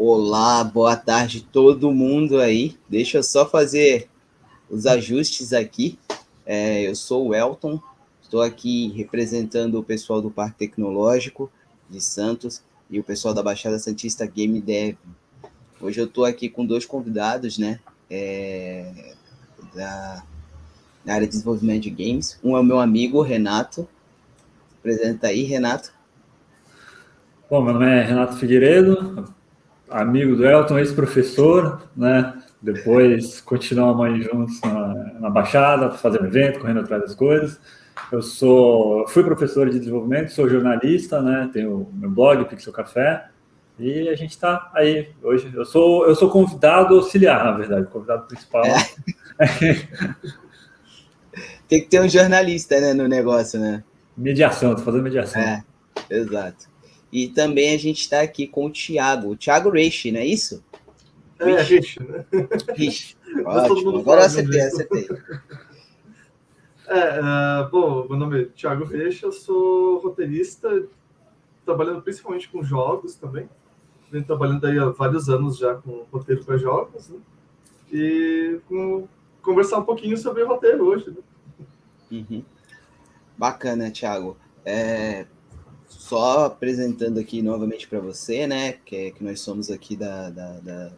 Olá, boa tarde todo mundo aí. Deixa eu só fazer os ajustes aqui. Eu sou o Elton, estou aqui representando o pessoal do Parque Tecnológico de Santos e o pessoal da Baixada Santista Game Dev. Hoje eu estou aqui com dois convidados, né, da área de desenvolvimento de games. Um é o meu amigo, Renato. Apresenta aí, Renato. Bom, meu nome é Renato Figueiredo, amigo do Elton, ex-professor, né? Depois continuamos aí juntos na Baixada, fazendo evento, correndo atrás das coisas. Fui professor de desenvolvimento, sou jornalista, né? Tenho meu blog, Pixel Café, e a gente está aí hoje. Eu sou convidado auxiliar, na verdade, convidado principal. Tem que ter um jornalista, né, no negócio, né? Mediação, estou fazendo mediação. Exato. E também a gente está aqui com o Thiago Reiche, não é isso? Reiche, né? Reiche. Ótimo, agora acertei. Bom, meu nome é Thiago Reiche, eu sou roteirista, trabalhando principalmente com jogos também. Venho trabalhando aí há vários anos já com roteiro para jogos, né? E conversar um pouquinho sobre roteiro hoje, né? Uhum. Bacana, Thiago. Só apresentando aqui novamente para você, né, que nós somos aqui da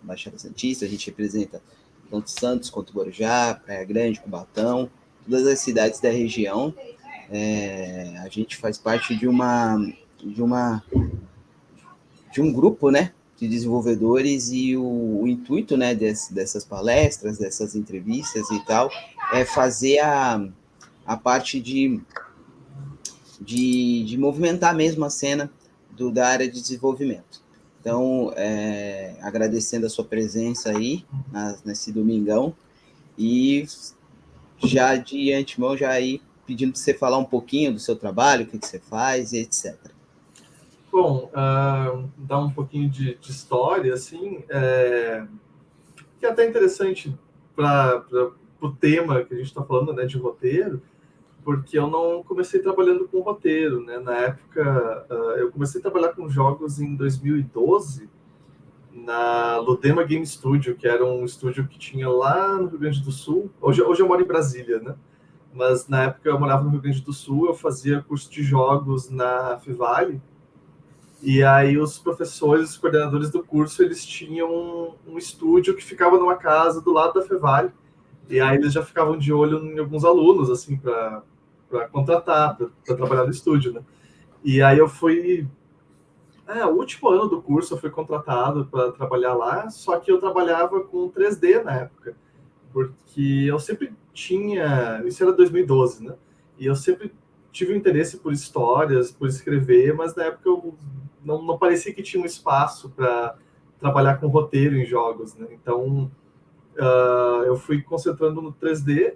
Baixada Santista, a gente representa tanto Santos quanto Guarujá, Praia Grande, Cubatão, todas as cidades da região. A gente faz parte de um grupo, né, de desenvolvedores, e o intuito, né, dessas palestras, dessas entrevistas e tal, é fazer a parte de movimentar mesmo a cena da área de desenvolvimento. Então, agradecendo a sua presença aí nesse domingão, e já de antemão, já aí pedindo para você falar um pouquinho do seu trabalho, o que você faz, e etc. Bom, dar um pouquinho de história, assim, que é até interessante para o tema que a gente está falando, né, de roteiro, porque eu não comecei trabalhando com roteiro, né? Na época, eu comecei a trabalhar com jogos em 2012, na Ludema Game Studio, que era um estúdio que tinha lá no Rio Grande do Sul. Hoje eu moro em Brasília, né? Mas na época eu morava no Rio Grande do Sul, eu fazia curso de jogos na Fevale, e aí os professores, os coordenadores do curso, eles tinham um estúdio que ficava numa casa do lado da Fevale, e aí eles já ficavam de olho em alguns alunos, assim, para contratar, para trabalhar no estúdio, né? E aí eu fui... o último ano do curso eu fui contratado para trabalhar lá, só que eu trabalhava com 3D na época, porque eu sempre tinha... Isso era 2012, né? E eu sempre tive um interesse por histórias, por escrever, mas na época eu não parecia que tinha um espaço para trabalhar com roteiro em jogos, né? Então, eu fui concentrando no 3D,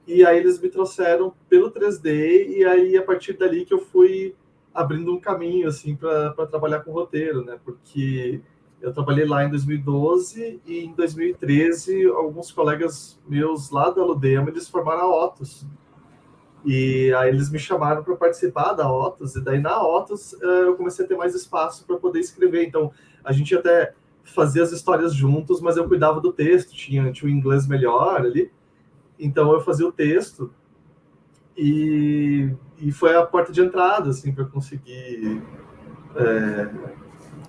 e aí eles me trouxeram pelo 3D, e aí a partir dali que eu fui abrindo um caminho, assim, para trabalhar com roteiro, né? Porque eu trabalhei lá em 2012, e em 2013 alguns colegas meus lá da Ludema, eles formaram a Otus. E aí eles me chamaram para participar da Otus, e daí na Otus eu comecei a ter mais espaço para poder escrever. Então a gente até fazia as histórias juntos, mas eu cuidava do texto, tinha um inglês melhor ali. Então eu fazia o texto, e foi a porta de entrada, assim, para conseguir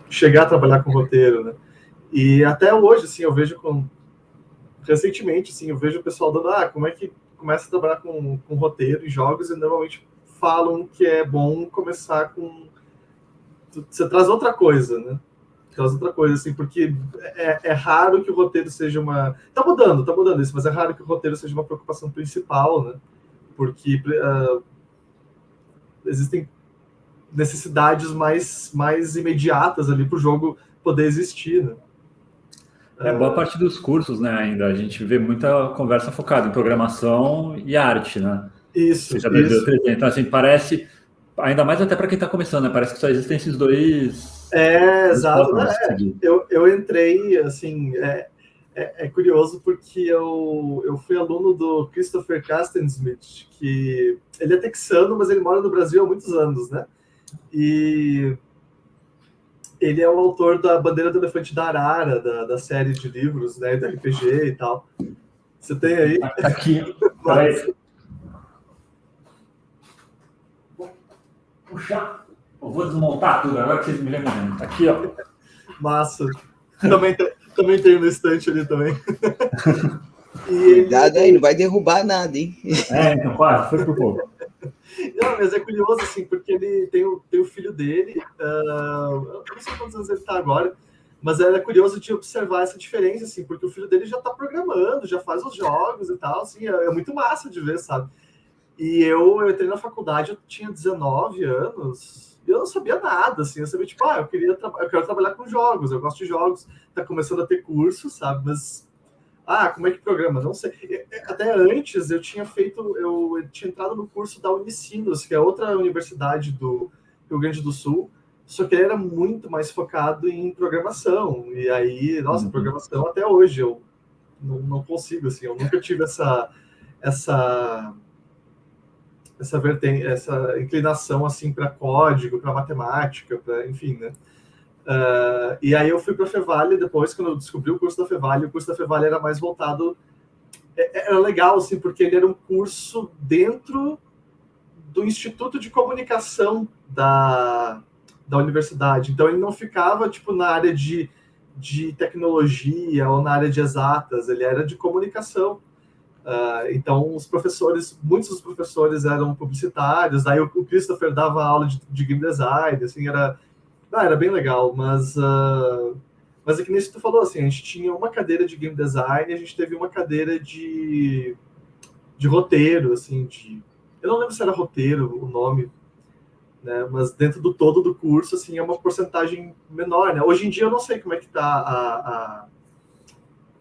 chegar a trabalhar com roteiro, né? E até hoje, assim, eu vejo recentemente, assim, eu vejo o pessoal dando, como é que começa a trabalhar com roteiro em jogos, e normalmente falam que é bom começar com... Você traz outra coisa, né? Traz outra coisa, assim, porque é raro que o roteiro seja uma... Tá mudando isso, mas é raro que o roteiro seja uma preocupação principal, né? Porque existem necessidades mais imediatas ali para o jogo poder existir, né? Boa parte dos cursos, né, ainda, a gente vê muita conversa focada em programação e arte, né? Isso. Então, assim, parece, ainda mais até para quem está começando, né? Parece que só existem esses dois... Exato. Eu entrei, assim, é curioso porque eu fui aluno do Christopher Castensmith, que ele é texano, mas ele mora no Brasil há muitos anos, né? E Ele é o autor da Bandeira do Elefante da Arara, da série de livros, né, do RPG e tal. Você tem aí? Tá aqui. Peraí. Vou puxar. Eu vou desmontar tudo agora que vocês me lembram. Tá aqui, ó. Massa. Também tem no estante ali também. Cuidado aí, não vai derrubar nada, hein? Então quase, foi por pouco. Não, mas é curioso, assim, porque ele tem o filho dele, eu não sei quantos anos ele está agora, mas era curioso de observar essa diferença, assim, porque o filho dele já está programando, já faz os jogos e tal, assim, é muito massa de ver, sabe? E eu entrei na faculdade, eu tinha 19 anos, e eu não sabia nada, assim, eu sabia, tipo, eu quero trabalhar com jogos, eu gosto de jogos, tá começando a ter curso, sabe, mas como é que programa? Não sei. Até antes eu tinha entrado no curso da Unicinos, que é outra universidade do Rio Grande do Sul, só que ele era muito mais focado em programação. E aí, nossa, programação até hoje eu não consigo, assim, eu nunca tive essa inclinação assim para código, para matemática, enfim, né? E aí eu fui para a Fevale depois, quando eu descobri o curso da Fevale. O curso da Fevale era mais voltado... Era legal, assim, porque ele era um curso dentro do Instituto de Comunicação da universidade. Então, ele não ficava, tipo, na área de tecnologia ou na área de exatas. Ele era de comunicação. Então, muitos dos professores eram publicitários. Aí o Christopher dava aula de game design, assim, era bem legal, mas é que nem isso que tu falou, assim, a gente tinha uma cadeira de game design, a gente teve uma cadeira de roteiro, assim, eu não lembro se era roteiro o nome, né, mas dentro do todo do curso, assim, é uma porcentagem menor, né? Hoje em dia eu não sei como é que tá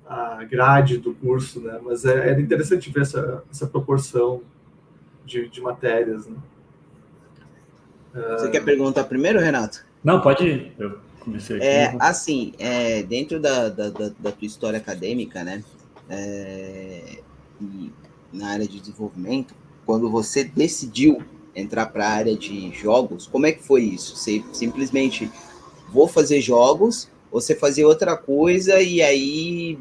a grade do curso, né, mas era interessante ver essa proporção de matérias, né? Você quer perguntar primeiro, Renato? Não, pode ir. Eu comecei aqui. Assim, dentro da tua história acadêmica, né, e na área de desenvolvimento, quando você decidiu entrar para a área de jogos, como é que foi isso? Você simplesmente vou fazer jogos, ou você fazia outra coisa e aí,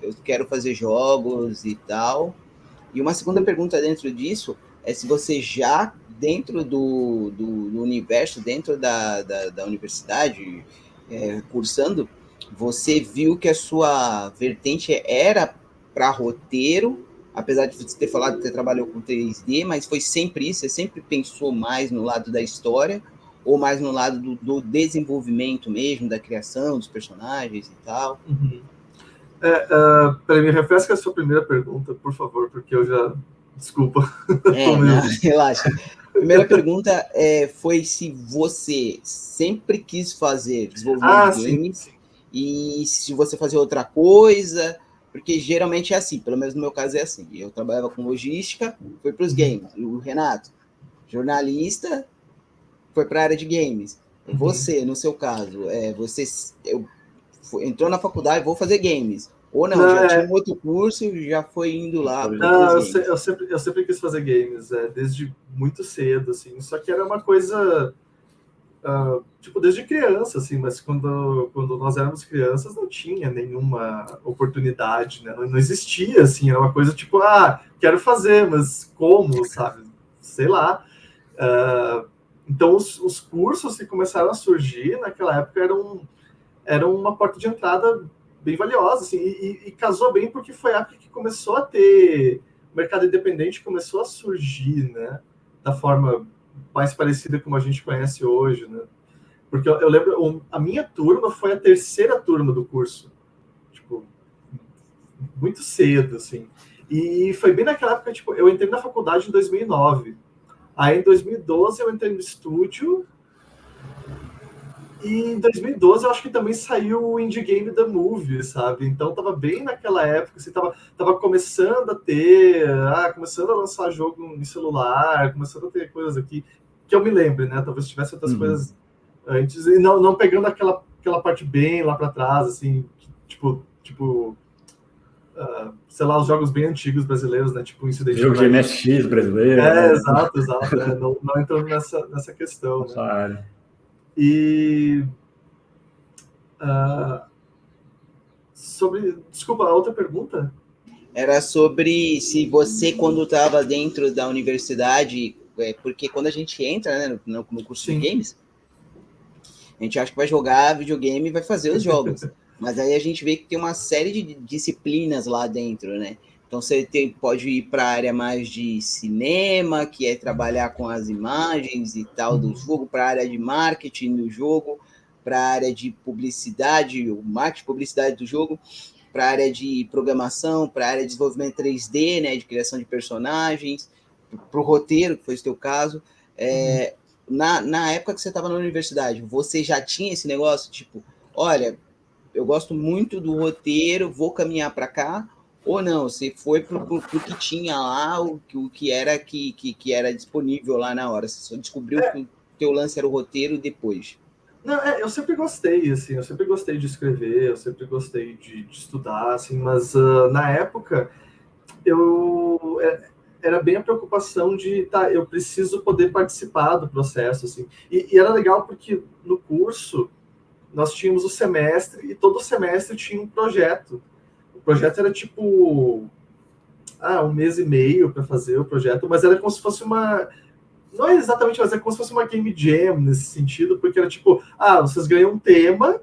eu quero fazer jogos e tal? E uma segunda pergunta dentro disso é se você já dentro do universo, dentro da universidade, cursando, você viu que a sua vertente era para roteiro, apesar de você ter falado que você trabalhou com 3D, mas foi sempre isso? Você sempre pensou mais no lado da história ou mais no lado do desenvolvimento mesmo, da criação dos personagens e tal? Uhum. Peraí, me refresca a sua primeira pergunta, por favor, porque eu já... Desculpa. Não, relaxa. A primeira pergunta foi se você sempre quis fazer desenvolvimento de games, sim. E se você fazia outra coisa, porque geralmente é assim, pelo menos no meu caso é assim. Eu trabalhava com logística, foi para os games. O Renato, jornalista, foi para a área de games. Você, no seu caso, você entrou na faculdade, vou fazer games. Ou não, já tinha um outro curso e já foi indo lá. Não, eu sempre quis fazer games, desde muito cedo, assim. Só que era uma coisa, tipo, desde criança, assim. Mas quando nós éramos crianças, não tinha nenhuma oportunidade, né? Não existia, assim. Era uma coisa tipo, quero fazer, mas como, sabe? Sei lá. Então, os cursos que começaram a surgir naquela época eram uma porta de entrada bem valiosa, assim, e casou bem porque foi a época que começou a ter... O mercado independente começou a surgir, né? Da forma mais parecida como a gente conhece hoje, né? Porque eu lembro, a minha turma foi a terceira turma do curso. Tipo, muito cedo, assim. E foi bem naquela época, tipo, eu entrei na faculdade em 2009. Aí, em 2012, eu entrei no estúdio. E em 2012, eu acho que também saiu o Indie Game The Movie, sabe? Então, tava bem naquela época, assim, tava começando a ter... começando a lançar jogo em celular, começando a ter coisas aqui, que eu me lembro, né? Talvez tivesse outras coisas antes, e não pegando aquela parte bem lá para trás, assim, tipo sei lá, os jogos bem antigos brasileiros, né? Tipo, Incidente... Jogo de MSX brasileiro. Exato. Não entrando nessa questão, né? Área. E desculpa, a outra pergunta? Era sobre se você, quando estava dentro da universidade, porque quando a gente entra, né, no curso de games, a gente acha que vai jogar videogame e vai fazer os jogos. Mas aí a gente vê que tem uma série de disciplinas lá dentro, né? Então você pode ir para a área mais de cinema, que é trabalhar com as imagens e tal do jogo, para a área de marketing do jogo, para a área de publicidade, o marketing publicidade do jogo, para a área de programação, para a área de desenvolvimento 3D, né, de criação de personagens, para o roteiro, que foi o teu caso. Na época que você estava na universidade, você já tinha esse negócio, tipo, olha, eu gosto muito do roteiro, vou caminhar para cá, ou não, você foi para o que tinha lá, o que era disponível lá na hora, você só descobriu que o teu lance era o roteiro depois. Não, eu sempre gostei, assim, eu sempre gostei de escrever, eu sempre gostei de estudar, assim, mas na época era bem a preocupação de, eu preciso poder participar do processo, assim, e era legal porque no curso nós tínhamos o semestre e todo semestre tinha um projeto. O projeto era tipo 1 mês e meio para fazer o projeto, mas era como se fosse não é exatamente, mas é como se fosse uma game jam nesse sentido, porque era tipo, vocês ganham um tema,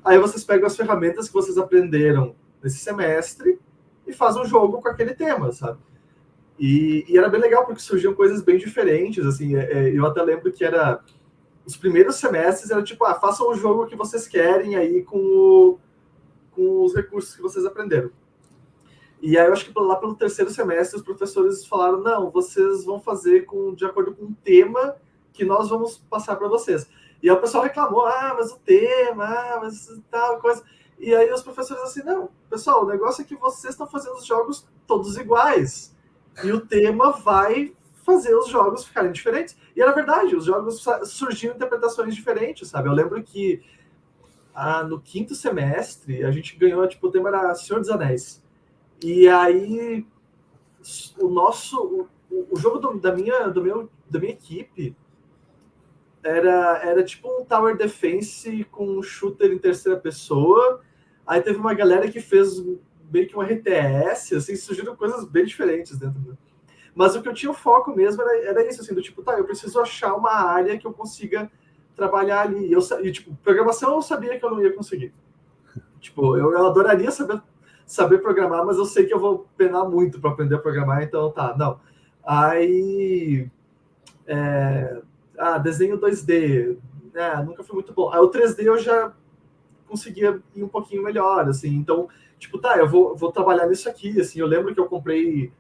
aí vocês pegam as ferramentas que vocês aprenderam nesse semestre e fazem um jogo com aquele tema, sabe? E era bem legal, porque surgiam coisas bem diferentes, assim, eu até lembro que os primeiros semestres era tipo, façam o jogo que vocês querem aí com os recursos que vocês aprenderam. E aí eu acho que lá pelo terceiro semestre os professores falaram, não, vocês vão fazer de acordo com o tema que nós vamos passar para vocês. E aí o pessoal reclamou, mas o tema, mas tal coisa. E aí os professores assim, não, pessoal, o negócio é que vocês estão fazendo os jogos todos iguais. E o tema vai fazer os jogos ficarem diferentes. E era verdade, os jogos surgiam interpretações diferentes, sabe? Eu lembro que no quinto semestre a gente ganhou, o tema era Senhor dos Anéis. E aí o jogo da minha equipe era tipo um Tower Defense com um shooter em terceira pessoa. Aí teve uma galera que fez meio que um RTS, assim, surgiram coisas bem diferentes dentro do... Mas o que eu tinha foco mesmo era isso, assim, do tipo, eu preciso achar uma área que eu consiga trabalhar ali. E tipo, programação eu sabia que eu não ia conseguir. Tipo, eu adoraria saber programar, mas eu sei que eu vou penar muito para aprender a programar, então não. Aí, desenho 2D, nunca foi muito bom. Aí o 3D eu já conseguia ir um pouquinho melhor, assim, então, tipo, eu vou trabalhar nisso aqui, assim, eu lembro que eu comprei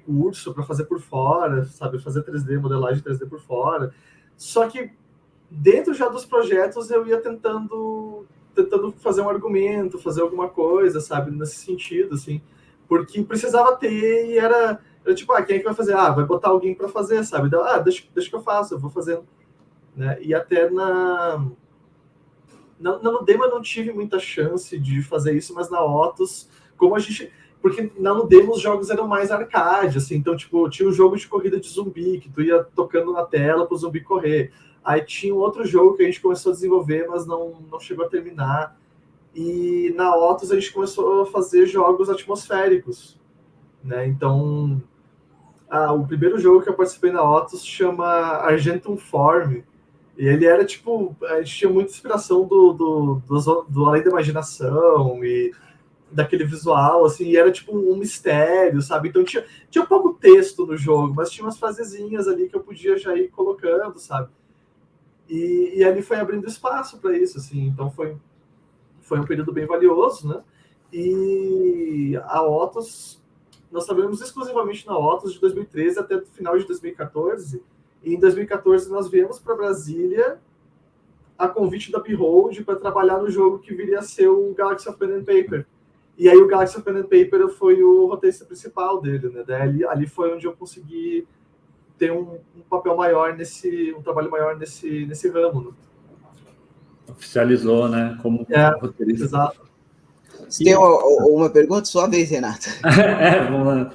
curso para fazer por fora, sabe, fazer 3D, modelagem 3D por fora, só que dentro já dos projetos eu ia tentando fazer um argumento, fazer alguma coisa, sabe, nesse sentido, assim, porque precisava ter e era tipo, quem é que vai fazer? Vai botar alguém para fazer, sabe? Então, deixa que eu faço, eu vou fazendo, né? E até na Ludema eu não tive muita chance de fazer isso, mas na Otus, porque na Ludema os jogos eram mais arcade, assim, então, tipo, tinha um jogo de corrida de zumbi, que tu ia tocando na tela pro zumbi correr. Aí tinha um outro jogo que a gente começou a desenvolver, mas não chegou a terminar. E na Otus a gente começou a fazer jogos atmosféricos, né? Então, o primeiro jogo que eu participei na Otus chama Argentum Form. E ele era tipo, a gente tinha muita inspiração do Além da Imaginação e daquele visual, assim, e era tipo um mistério, sabe? Então tinha pouco texto no jogo, mas tinha umas frasezinhas ali que eu podia já ir colocando, sabe? E ali foi abrindo espaço para isso, assim, então foi um período bem valioso, né? E a Otus, nós trabalhamos exclusivamente na Otus de 2013 até o final de 2014, e em 2014 nós viemos para Brasília a convite da Behold para trabalhar no jogo que viria a ser o Galaxy of Pen and Paper. E aí o Galaxy of Pen and Paper foi o roteirista principal dele, né? Daí ali foi onde eu consegui ter um papel maior um trabalho maior nesse ramo, né? Oficializou, né? Como roteirista. Exato. Você tem uma pergunta? Sua vez, Renato. Vamos lá.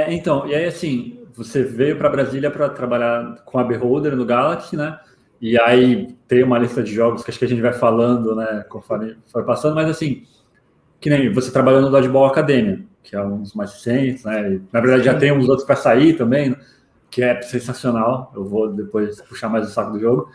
Então, e aí assim, você veio para Brasília para trabalhar com a Beholder no Galaxy, né? E aí tem uma lista de jogos que acho que a gente vai falando, né, conforme foi passando, mas assim, que nem você trabalhou no Dodgeball Academia, que é um dos mais recentes, né? E, na verdade, já tem uns outros para sair também, que é sensacional. Eu vou depois puxar mais o saco do jogo.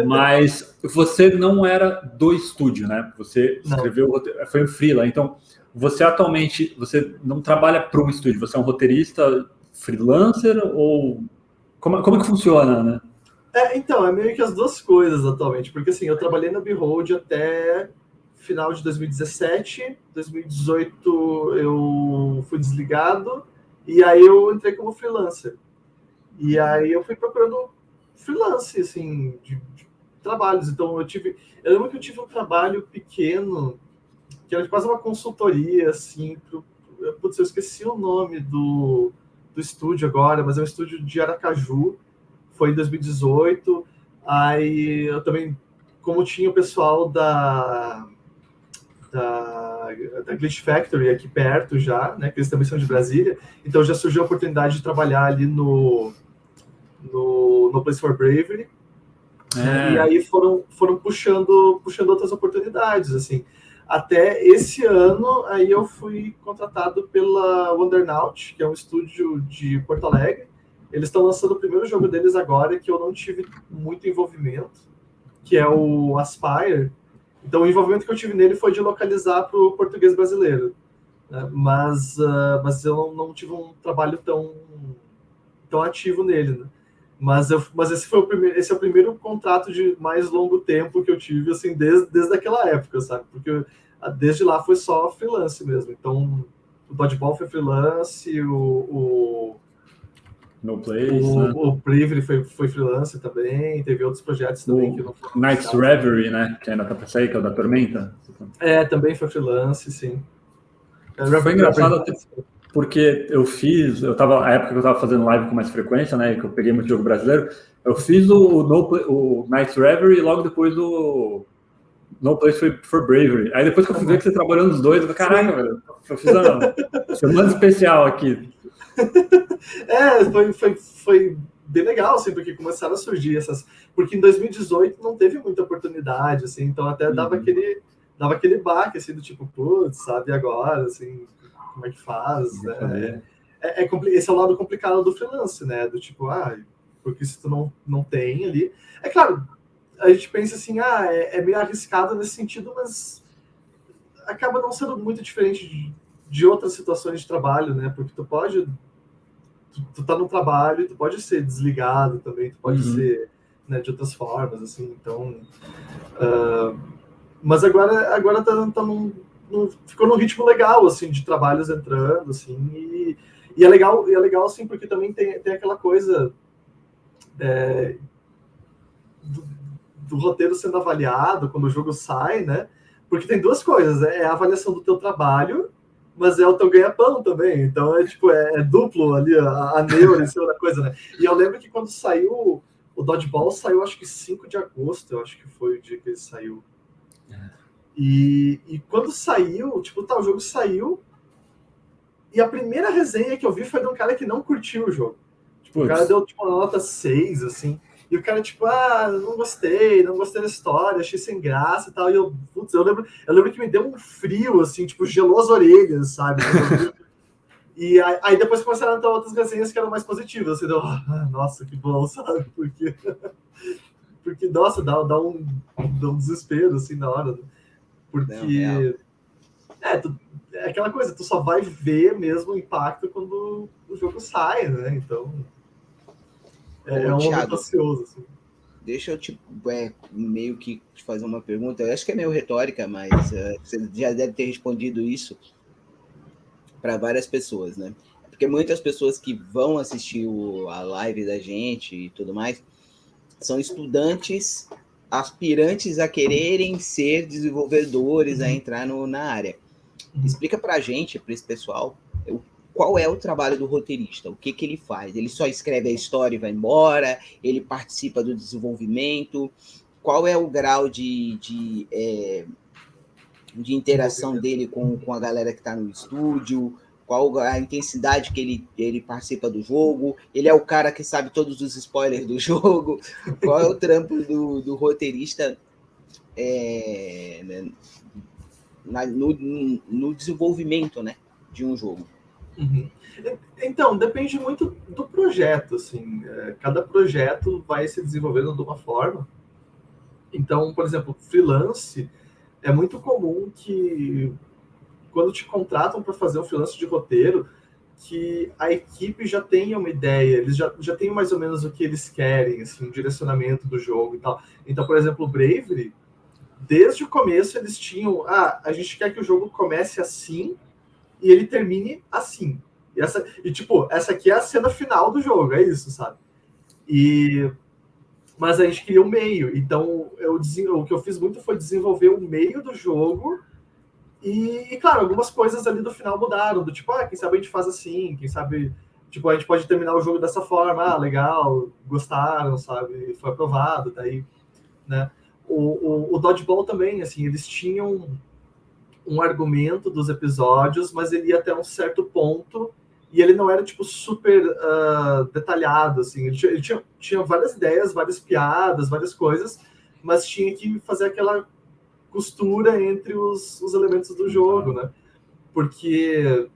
Mas você não era do estúdio, né? Você escreveu, foi um freela. Então, você atualmente, você não trabalha para um estúdio, você é um roteirista freelancer ou como que funciona, né? Então, é meio que as duas coisas atualmente, porque assim, eu trabalhei na Behold até final de 2017, 2018 eu fui desligado, e aí eu entrei como freelancer. E aí eu fui procurando freelance, assim, de trabalhos. Então eu lembro que eu tive um trabalho pequeno, que era quase uma consultoria, assim, putz, eu esqueci o nome do estúdio agora, mas é um estúdio de Aracaju, foi em 2018. Aí eu também, como tinha o pessoal da Glitch Factory aqui perto já, né, que eles também são de Brasília, então já surgiu a oportunidade de trabalhar ali no Place for Bravery, né, e aí foram puxando outras oportunidades, assim. Até esse ano, aí eu fui contratado pela Wondernaut, que é um estúdio de Porto Alegre. Eles estão lançando o primeiro jogo deles agora, que eu não tive muito envolvimento, que é o Aspire. Então, o envolvimento que eu tive nele foi de localizar para o português brasileiro, né? Mas eu não tive um trabalho tão ativo nele, né? Mas esse é o primeiro contrato de mais longo tempo que eu tive, assim, desde aquela época, sabe? Porque desde lá foi só freelance mesmo. Então, o Dodgeball foi freelance, No Place, né? o Bravery foi freelance também, teve outros projetos também que não foram Night's Reverie, né? Que ainda tá pra sair, que é o da Tormenta. Também foi freelance, sim. Foi engraçado até porque eu tava, a época que eu tava fazendo live com mais frequência, né, que eu peguei muito jogo brasileiro, eu fiz o Night's Reverie e logo depois o No Place for Bravery. Aí depois que eu fui ver que você trabalhou nos dois, eu falei, caraca, velho, eu fiz uma semana especial aqui. Foi bem legal, assim, porque começaram a surgir essas... Porque em 2018 não teve muita oportunidade, assim, então até dava aquele baque, assim, do tipo, putz, sabe, agora, assim, como é que faz, né? Esse é o lado complicado do freelance, né? Do tipo, porque se tu não tem ali... É claro, a gente pensa assim, é meio arriscado nesse sentido, mas acaba não sendo muito diferente de outras situações de trabalho, né? Porque tu tá no trabalho, tu pode ser desligado também, tu pode ser, né, de outras formas, assim, então... mas agora ficou num ritmo legal, assim, de trabalhos entrando, assim, e é legal, assim, porque também tem aquela coisa do roteiro sendo avaliado quando o jogo sai, né? Porque tem duas coisas, né? É a avaliação do teu trabalho, mas é o teu ganha-pão também. Então é duplo ali a neura em cima da coisa, né? E eu lembro que quando saiu o Dodgeball, saiu acho que 5 de agosto, eu acho que foi o dia que ele saiu. E quando saiu, tipo, o jogo saiu, e a primeira resenha que eu vi foi de um cara que não curtiu o jogo. Tipo, o cara deu tipo uma nota 6, assim. E o cara, tipo, não gostei da história, achei sem graça e tal. E eu lembro que me deu um frio, assim, tipo, gelou as orelhas, sabe? E aí depois começaram a entrar outras resenhas que eram mais positivas. Assim, nossa, que bom, sabe? Porque nossa, dá um desespero, assim, na hora. Porque... é aquela coisa, tu só vai ver mesmo o impacto quando o jogo sai, né? Então... É um momento ansioso, assim. Deixa eu meio que te fazer uma pergunta. Eu acho que é meio retórica, mas você já deve ter respondido isso para várias pessoas, né? Porque muitas pessoas que vão assistir a live da gente e tudo mais são estudantes aspirantes a quererem ser desenvolvedores, a entrar na área. Explica para a gente, para esse pessoal, qual é o trabalho do roteirista, o que ele faz? Ele só escreve a história e vai embora? Ele participa do desenvolvimento? Qual é o grau de interação dele com a galera que está no estúdio? qual a intensidade que ele participa do jogo, ele é o cara que sabe todos os spoilers do jogo, qual é o trampo do roteirista né, no desenvolvimento, né, de um jogo. Uhum. Então, depende muito do projeto, assim, cada projeto vai se desenvolvendo de uma forma. Então, por exemplo, freelance, é muito comum que quando te contratam para fazer um freelance de roteiro, que a equipe já tenha uma ideia, eles já têm mais ou menos o que eles querem, assim, o direcionamento do jogo e tal. Então, por exemplo, o Bravery, desde o começo eles tinham, a gente quer que o jogo comece assim e ele termine assim. Tipo, essa aqui é a cena final do jogo, é isso, sabe? Mas a gente queria o meio, então o que eu fiz muito foi desenvolver o meio do jogo e, claro, algumas coisas ali do final mudaram, do tipo, quem sabe a gente faz assim, quem sabe, tipo, a gente pode terminar o jogo dessa forma, legal, gostaram, sabe, foi aprovado, daí, né? O Dodgeball também, assim, eles tinham um argumento dos episódios, mas ele ia até um certo ponto e ele não era, tipo, super detalhado, assim. Ele tinha várias ideias, várias piadas, várias coisas, mas tinha que fazer aquela costura entre os elementos do jogo, né? Porque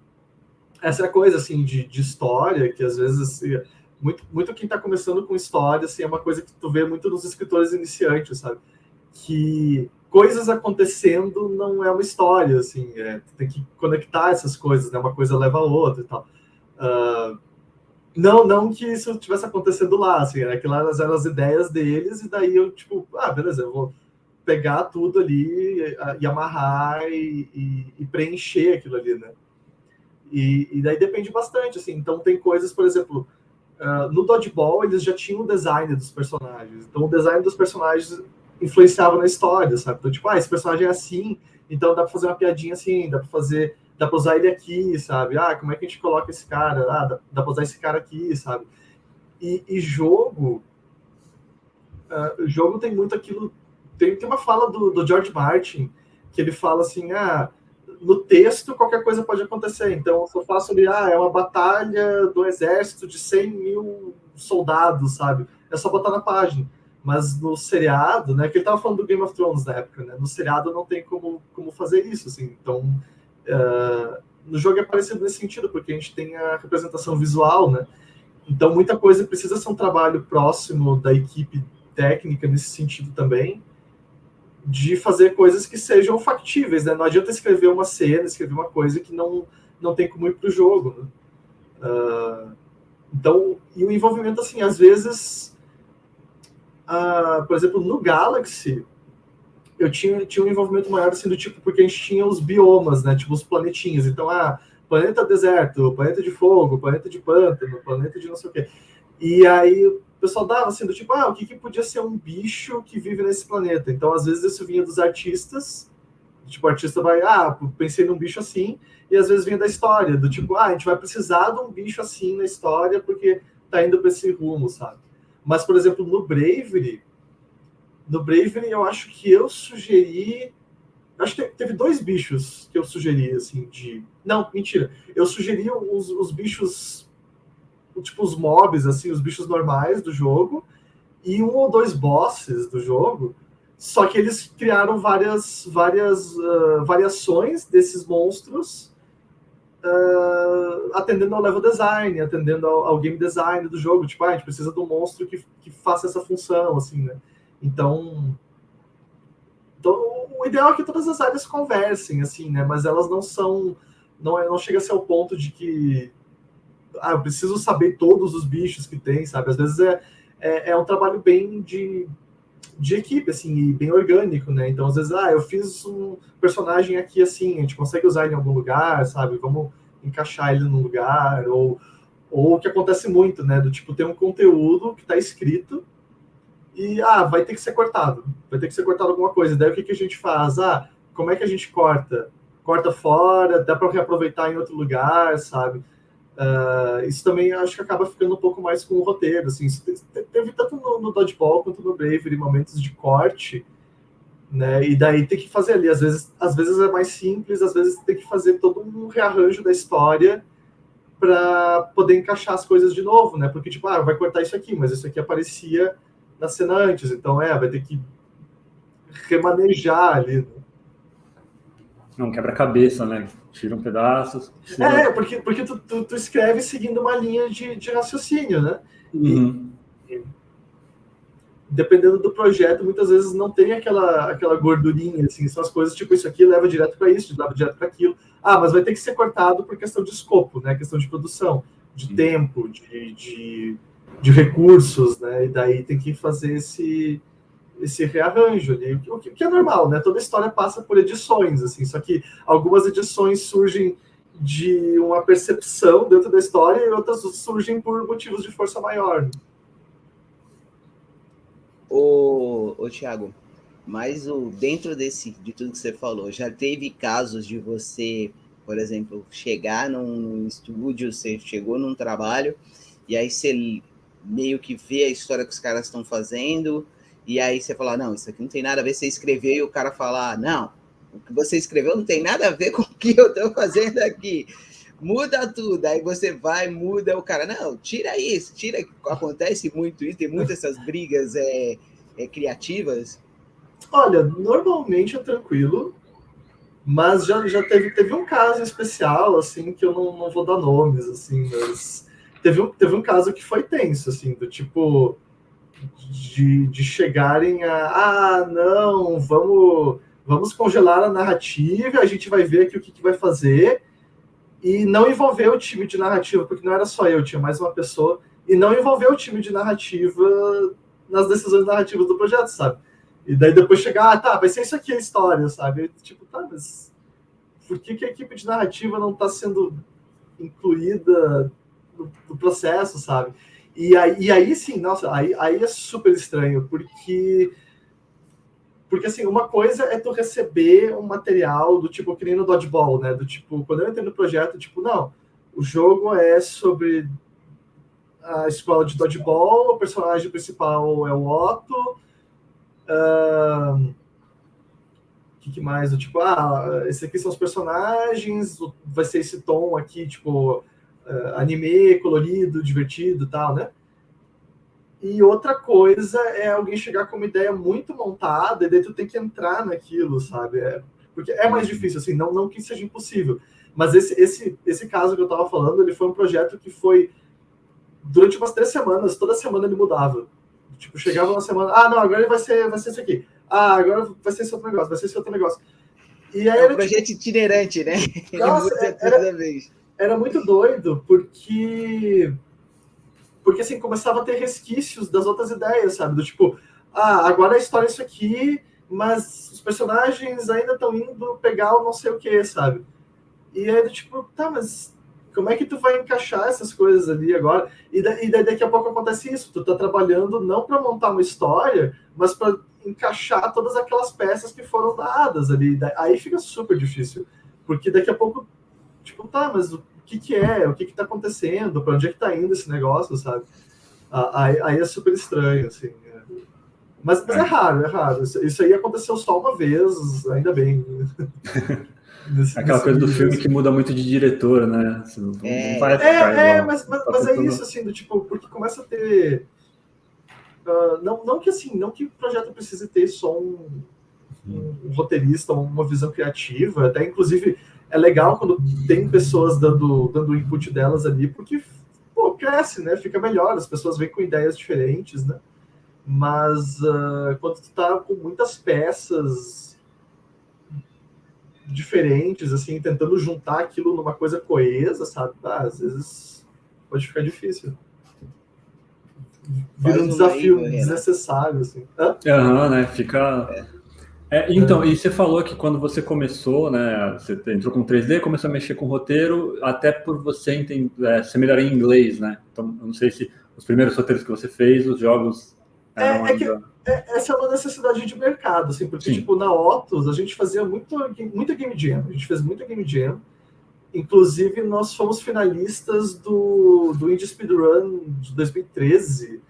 essa é a coisa, assim, de história, que às vezes, assim, muito quem tá começando com história, assim, é uma coisa que tu vê muito nos escritores iniciantes, sabe? Que coisas acontecendo não é uma história, assim, tem que conectar essas coisas, né? Uma coisa leva a outra e tal. Não que isso estivesse acontecendo lá, assim, aquelas eram as ideias deles, e daí eu, tipo, beleza, eu vou pegar tudo ali e amarrar e preencher aquilo ali, né? E daí depende bastante, assim, então tem coisas, por exemplo, no Dodgeball eles já tinham o design dos personagens, então o design dos personagens influenciava na história, sabe? Então, tipo, esse personagem é assim, então dá pra fazer uma piadinha assim, dá pra usar ele aqui, sabe? Como é que a gente coloca esse cara? Dá pra usar esse cara aqui, sabe? E jogo tem muito aquilo, tem uma fala do George Martin, que ele fala assim, no texto qualquer coisa pode acontecer, então se eu faço ali, é uma batalha do exército de 100 mil soldados, sabe? É só botar na página. Mas no seriado, né, que ele tava falando do Game of Thrones na época, né? No seriado não tem como fazer isso, assim. Então, no jogo é parecido nesse sentido, porque a gente tem a representação visual, né? Então, muita coisa precisa ser um trabalho próximo da equipe técnica nesse sentido também, de fazer coisas que sejam factíveis, né? Não adianta escrever uma cena, escrever uma coisa que não tem como ir para o jogo, né? Então, e o envolvimento, assim, às vezes, por exemplo, no Galaxy, eu tinha um envolvimento maior, assim, do tipo, porque a gente tinha os biomas, né? Tipo, os planetinhas. Então, planeta deserto, planeta de fogo, planeta de pântano, planeta de não sei o quê. E aí o pessoal dava assim, do tipo, o que podia ser um bicho que vive nesse planeta? Então, às vezes, isso vinha dos artistas, tipo, o artista vai, pensei num bicho assim, e às vezes vinha da história, do tipo, a gente vai precisar de um bicho assim na história, porque tá indo para esse rumo, sabe? Mas, por exemplo, no Bravery, eu acho que eu sugeri... Acho que teve 2 bichos que eu sugeri, assim, Não, mentira. Eu sugeri os bichos, tipo, os mobs, assim, os bichos normais do jogo, e 1 ou 2 bosses do jogo, só que eles criaram várias variações desses monstros, atendendo ao level design, atendendo ao game design do jogo. Tipo, a gente precisa de um monstro que faça essa função, assim, né? Então, o ideal é que todas as áreas conversem, assim, né? Mas elas não são... Não chega a ser ao ponto de que eu preciso saber todos os bichos que tem, sabe? Às vezes é um trabalho bem de equipe, assim, e bem orgânico, né? Então, às vezes, eu fiz um personagem aqui assim, a gente consegue usar ele em algum lugar, sabe? Vamos encaixar ele num lugar, ou o que acontece muito, né? Do tipo, tem um conteúdo que está escrito e, vai ter que ser cortado. Vai ter que ser cortado alguma coisa. Daí, o que a gente faz? Como é que a gente corta? Corta fora, dá para reaproveitar em outro lugar, sabe? Isso também acho que acaba ficando um pouco mais com o roteiro, assim. Teve tanto no Dodgeball quanto no Bravery momentos de corte né? E daí tem que fazer ali, às vezes é mais simples, às vezes tem que fazer todo um rearranjo da história para poder encaixar as coisas de novo, né? Porque, tipo, vai cortar isso aqui, mas isso aqui aparecia na cena antes, então vai ter que remanejar ali. Né? Não, quebra-cabeça, né? Tira um pedaço. Porque tu escreve seguindo uma linha de raciocínio, né? Uhum. E, dependendo do projeto, muitas vezes não tem aquela gordurinha, assim, são as coisas, tipo, isso aqui leva direto para isso, leva direto para aquilo. Mas vai ter que ser cortado por questão de escopo, né? Questão de produção, de tempo, de recursos, né? E daí tem que fazer esse rearranjo ali, o que é normal, né? Toda história passa por edições, assim, só que algumas edições surgem de uma percepção dentro da história e outras surgem por motivos de força maior. Né? Ô Thiago, mas dentro de tudo que você falou, já teve casos de você, por exemplo, chegar num estúdio, você chegou num trabalho, e aí você meio que vê a história que os caras estão fazendo, e aí você fala, não, isso aqui não tem nada a ver, você escreveu, e o cara fala, não, o que você escreveu não tem nada a ver com o que eu estou fazendo aqui. Muda tudo, aí você vai, muda, o cara, não, tira isso, tira, acontece muito isso, tem muitas essas brigas criativas. Olha, normalmente é tranquilo, mas já teve um caso especial, assim, que eu não vou dar nomes, assim, mas teve um caso que foi tenso, assim, do tipo, de chegarem não, vamos congelar a narrativa, a gente vai ver aqui o que vai fazer, e não envolver o time de narrativa, porque não era só eu, tinha mais uma pessoa, e não envolver o time de narrativa nas decisões narrativas do projeto, sabe? E daí depois chegar, vai ser isso aqui a história, sabe? E, tipo, mas por que a equipe de narrativa não está sendo incluída no processo, sabe? E aí sim, nossa, aí é super estranho, porque assim, uma coisa é tu receber um material do tipo, que nem no Dodgeball, né? Do tipo, quando eu entrei no projeto, tipo, não, o jogo é sobre a escola de Dodgeball, o personagem principal é o Otto, que mais? Do tipo, esses aqui são os personagens, vai ser esse tom aqui, tipo, anime, colorido, divertido e tal, né? E outra coisa é alguém chegar com uma ideia muito montada e daí tu tem que entrar naquilo, sabe? Porque é mais difícil, assim, não que seja impossível. Mas esse caso que eu tava falando, ele foi um projeto que foi durante umas 3 semanas, toda semana ele mudava. Tipo, chegava uma semana, não, agora ele vai ser isso aqui. Agora vai ser esse outro negócio, vai ser esse outro negócio. E aí é um projeto tipo, itinerante, né? Nossa, toda vez. Era muito doido, porque assim, começava a ter resquícios das outras ideias, sabe? Do tipo, agora a história é isso aqui, mas os personagens ainda estão indo pegar o não sei o que, sabe? E aí, do tipo, mas como é que tu vai encaixar essas coisas ali agora? E daí daqui a pouco acontece isso, tu tá trabalhando não para montar uma história, mas para encaixar todas aquelas peças que foram dadas ali. Aí fica super difícil, porque daqui a pouco, tipo, mas o que é? O que tá acontecendo? Para onde é que tá indo esse negócio, sabe? Aí é super estranho, assim. Mas é raro. Isso aí aconteceu só uma vez, ainda bem. Aquela coisa do filme que muda muito de diretor, né? Não vai ficar igual. Mas é isso, assim, do tipo, porque começa a ter... não que o projeto precise ter só um roteirista, uma visão criativa, até inclusive é legal quando tem pessoas dando o input delas ali, porque cresce, né? Fica melhor, as pessoas vêm com ideias diferentes, né? Mas quando tu tá com muitas peças diferentes, assim, tentando juntar aquilo numa coisa coesa, sabe? Às vezes pode ficar difícil. Vira um desafio desnecessário, assim. Né? Fica... então, e você falou que quando você começou, né, você entrou com 3D, começou a mexer com roteiro, até por você ser melhor em inglês, né? Então, eu não sei se os primeiros roteiros que você fez, os jogos eram essa é uma necessidade de mercado, assim, porque, tipo, na Otus, a gente fazia muita Game Jam, a gente fez muita Game Jam, inclusive nós fomos finalistas do Indie Speedrun de 2013,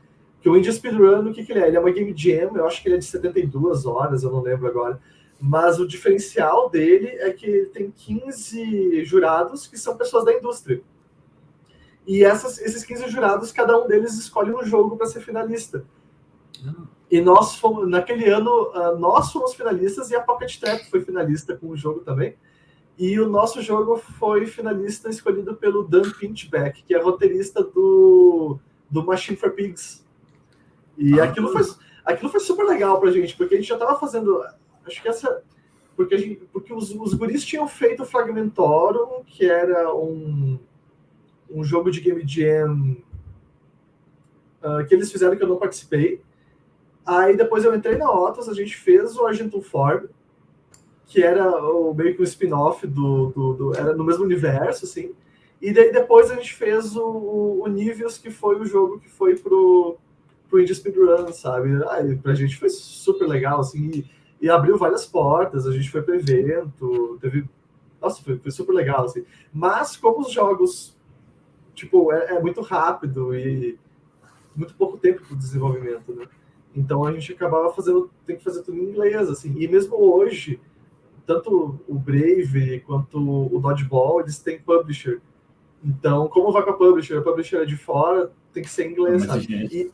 Que o Indie Speedrun, o que ele é? Ele é uma game jam, eu acho que ele é de 72 horas, eu não lembro agora. Mas o diferencial dele é que ele tem 15 jurados que são pessoas da indústria. E esses 15 jurados, cada um deles escolhe um jogo para ser finalista. E nós fomos, naquele ano, nós fomos finalistas e a Pocket Trap foi finalista com o jogo também. E o nosso jogo foi finalista escolhido pelo Dan Pinchback, que é roteirista do Machine for Pigs. E aquilo foi super legal pra gente, porque a gente já tava fazendo... Acho que essa... Porque os guris tinham feito o Fragmentorum, que era um jogo de Game Jam que eles fizeram que eu não participei. Aí depois eu entrei na Otus, a gente fez o Argento Form, que era meio que um spin-off era no mesmo universo, assim. E daí depois a gente fez o Niveus, que foi o jogo que foi pro Indie Speedrun, sabe? Pra gente foi super legal, assim, e abriu várias portas, a gente foi pro evento, Nossa, foi super legal, assim. Mas como os jogos, tipo, é muito rápido e muito pouco tempo pro desenvolvimento, né? Então a gente acabava tem que fazer tudo em inglês, assim. E mesmo hoje, tanto o Brave quanto o Dodgeball, eles têm publisher. Então, como vai para a publisher é de fora, tem que ser em inglês, sabe?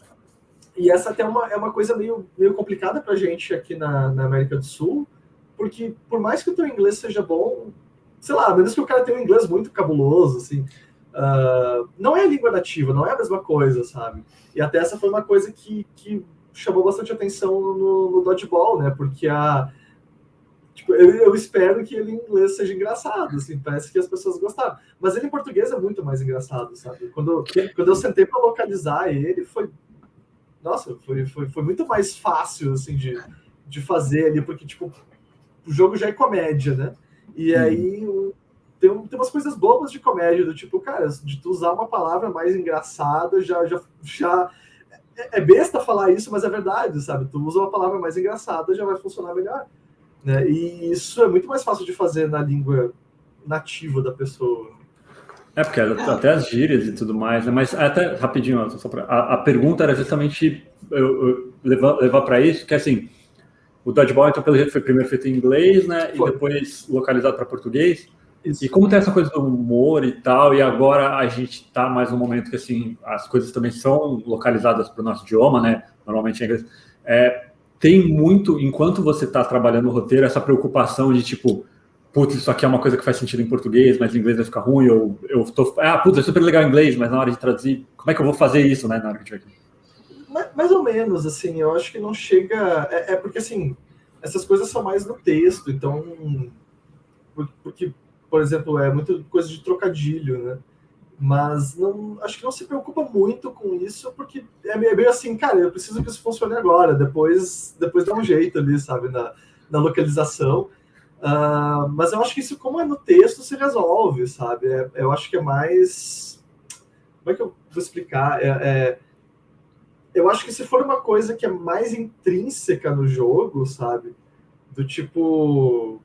E essa até é uma coisa meio complicada para a gente aqui na América do Sul, porque por mais que o teu inglês seja bom, sei lá, a menos que o cara tenha um inglês muito cabuloso, assim, não é a língua nativa, não é a mesma coisa, sabe? E até essa foi uma coisa que chamou bastante atenção no Dodgeball, né? Porque tipo, eu espero que ele em inglês seja engraçado, assim, parece que as pessoas gostaram. Mas ele em português é muito mais engraçado, sabe? Quando eu sentei para localizar ele, nossa, foi muito mais fácil, assim, de fazer ali, porque, tipo, o jogo já é comédia, né? E aí tem umas coisas bobas de comédia, do tipo, cara, de tu usar uma palavra mais engraçada, já é besta falar isso, mas é verdade, sabe? Tu usa uma palavra mais engraçada, já vai funcionar melhor. Né? E isso é muito mais fácil de fazer na língua nativa da pessoa. Porque até as gírias e tudo mais, né? Mas até rapidinho, a pergunta era justamente eu levar para isso, que assim, o Dodgeball, então, pelo jeito, foi primeiro feito em inglês, né? E depois localizado para português. Isso. E como tem essa coisa do humor e tal, e agora a gente está mais num momento que assim, as coisas também são localizadas para o nosso idioma, né? Normalmente em inglês. Tem muito, enquanto você está trabalhando no roteiro, essa preocupação de tipo, putz, isso aqui é uma coisa que faz sentido em português, mas em inglês vai ficar ruim, putz, é super legal em inglês, mas na hora de traduzir, como é que eu vou fazer isso, né, na hora que tiver aqui? Mais ou menos, assim, eu acho que não chega... porque, assim, essas coisas são mais no texto, então... Porque, por exemplo, é muito coisa de trocadilho, né? Mas acho que não se preocupa muito com isso, porque é meio assim, cara, eu preciso que isso funcione agora, depois dá um jeito ali, sabe, na localização. Mas eu acho que isso, como é no texto, se resolve, sabe? Eu acho que é mais... Como é que eu vou explicar? Eu acho que se for uma coisa que é mais intrínseca no jogo, sabe? Do tipo...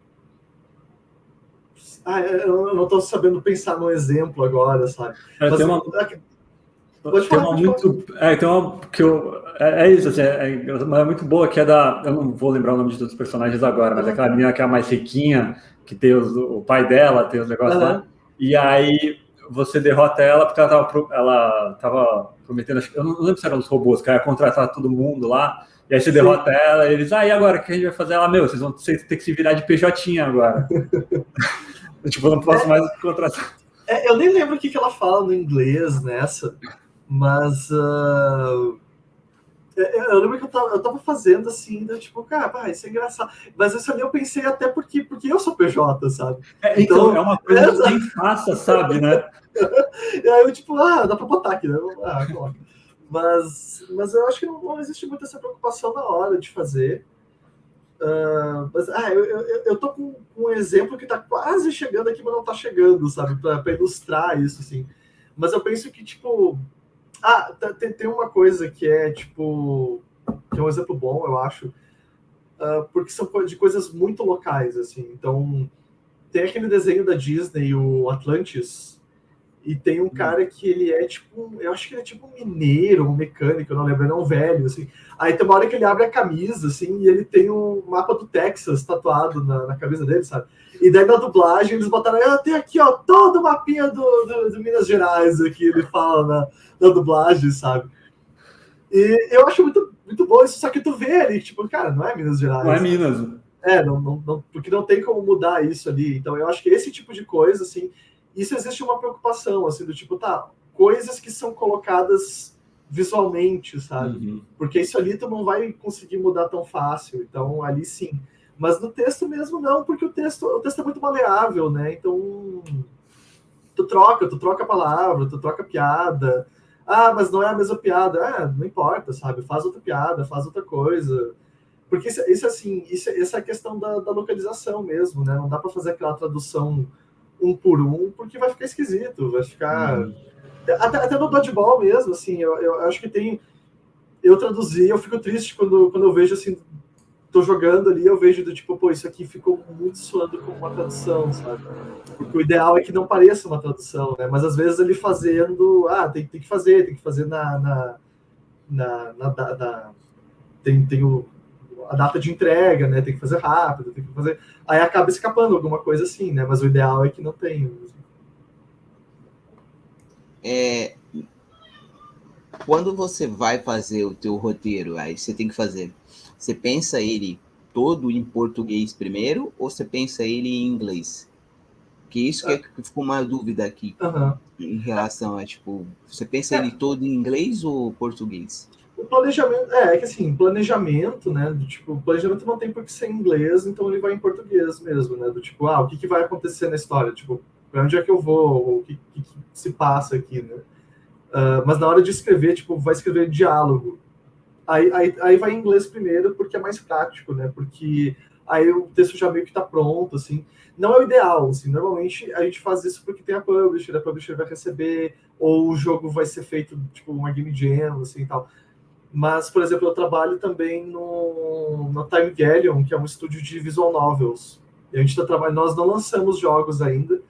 eu não estou sabendo pensar num exemplo agora, sabe? Mas tem uma... isso, assim, é muito boa, que é eu não vou lembrar o nome de todos os personagens agora, mas aquela menina que é a mais riquinha, que tem o pai dela, tem os negócios lá, e aí você derrota ela porque ela tava prometendo, eu não lembro se eram os robôs, que ia contratar todo mundo lá, e aí você derrota ela, e eles, e agora, o que a gente vai fazer? Ela, vocês vão ter que se virar de PJ agora. Tipo, eu não posso mais contratar. Eu nem lembro o que ela fala no inglês nessa, mas eu lembro que eu tava fazendo assim, tipo, cara, isso é engraçado. Mas isso ali eu pensei até porque eu sou PJ, sabe? Então é uma coisa que quem faça, sabe, né? E aí eu, tipo, dá pra botar aqui, né? Coloca. Mas eu acho que não existe muito essa preocupação na hora de fazer. Eu tô com um exemplo que tá quase chegando aqui, mas não tá chegando, sabe? Pra ilustrar isso, assim. Mas eu penso que, tipo... tem uma coisa que é, tipo... Que é um exemplo bom, eu acho. Porque são de coisas muito locais, assim. Então, tem aquele desenho da Disney, o Atlantis, E tem um cara que ele é tipo, eu acho que ele é tipo um mineiro, um mecânico, eu não lembro, ele é um velho, assim. Aí tem uma hora que ele abre a camisa, assim, e ele tem um mapa do Texas tatuado na camisa dele, sabe? E daí na dublagem eles botaram, eu tenho aqui, ó, todo o mapinha do Minas Gerais aqui, ele fala na dublagem, sabe? E eu acho muito, muito bom isso, só que tu vê ali, tipo, cara, não é Minas Gerais. Não é Minas. Porque não tem como mudar isso ali. Então eu acho que esse tipo de coisa, assim, isso existe uma preocupação, assim, do tipo, tá, coisas que são colocadas visualmente, sabe? Porque isso ali tu não vai conseguir mudar tão fácil, então ali sim. Mas no texto mesmo não, porque o texto é muito maleável, né? Então tu troca a palavra, tu troca a piada. Ah, mas não é a mesma piada. Ah, não importa, sabe? Faz outra piada, faz outra coisa. Porque essa é a questão da localização mesmo, né? Não dá para fazer aquela tradução um por um, porque vai ficar esquisito, vai ficar... Até no dodgeball mesmo, assim, eu acho que tem... Eu traduzi, eu fico triste quando eu vejo, assim, tô jogando ali, eu vejo do tipo, pô, isso aqui ficou muito soando como uma tradução, sabe? Porque o ideal é que não pareça uma tradução, né? Mas às vezes ele fazendo... tem que fazer tem a data de entrega, né? Tem que fazer rápido, tem que fazer. Aí acaba escapando alguma coisa assim, né? Mas o ideal é que não tenha. Quando você vai fazer o teu roteiro, aí você tem que fazer. Você pensa ele todo em português primeiro ou você pensa ele em inglês? Que isso que ficou uma dúvida aqui em relação a, tipo, você pensa ele todo em inglês ou português? O planejamento, é que assim, planejamento, né? Do tipo, o planejamento não tem por que ser em inglês, então ele vai em português mesmo, né? Do tipo, o que vai acontecer na história? Tipo, para onde é que eu vou? O que se passa aqui, né? Mas na hora de escrever, tipo, vai escrever diálogo. Aí vai em inglês primeiro, porque é mais prático, né? Porque aí o texto já meio que tá pronto, assim. Não é o ideal, assim. Normalmente a gente faz isso porque tem a publisher vai receber, ou o jogo vai ser feito, tipo, uma game jam, assim, e tal. Mas, por exemplo, eu trabalho também no Time Galleon, que é um estúdio de visual novels. E a gente tá trabalhando, nós não lançamos jogos ainda.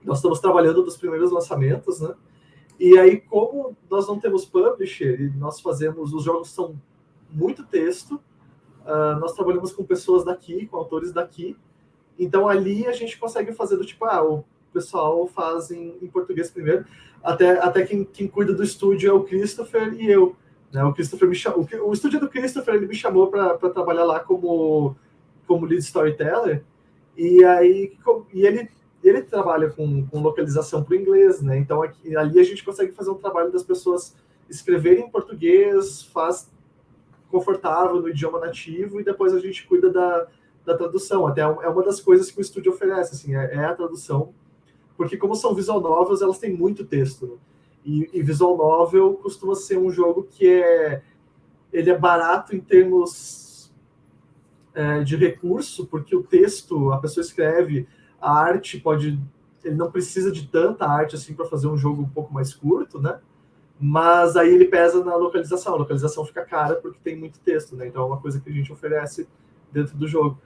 Nós estamos trabalhando nos primeiros lançamentos, né? E aí, como nós não temos publisher e nós fazemos, os jogos são muito texto, nós trabalhamos com pessoas daqui, com autores daqui. Então ali a gente consegue fazer do tipo, o pessoal faz em português primeiro. Até quem cuida do estúdio é o Christopher e eu. Né? O Christopher me chamou, o estúdio do Christopher, ele me chamou para trabalhar lá como lead storyteller. E aí ele trabalha com localização para o inglês, né? Então ali a gente consegue fazer um trabalho das pessoas escreverem em português, faz confortável no idioma nativo, e depois a gente cuida da tradução. Até é uma das coisas que o estúdio oferece, assim, é a tradução, porque como são visual novels, elas têm muito texto, né? E visual novel costuma ser um jogo que ele é barato em termos de recurso, porque o texto, a pessoa escreve, a arte ele não precisa de tanta arte assim para fazer um jogo um pouco mais curto, né? Mas aí ele pesa na localização. A localização fica cara porque tem muito texto, né? Então é uma coisa que a gente oferece dentro do jogo.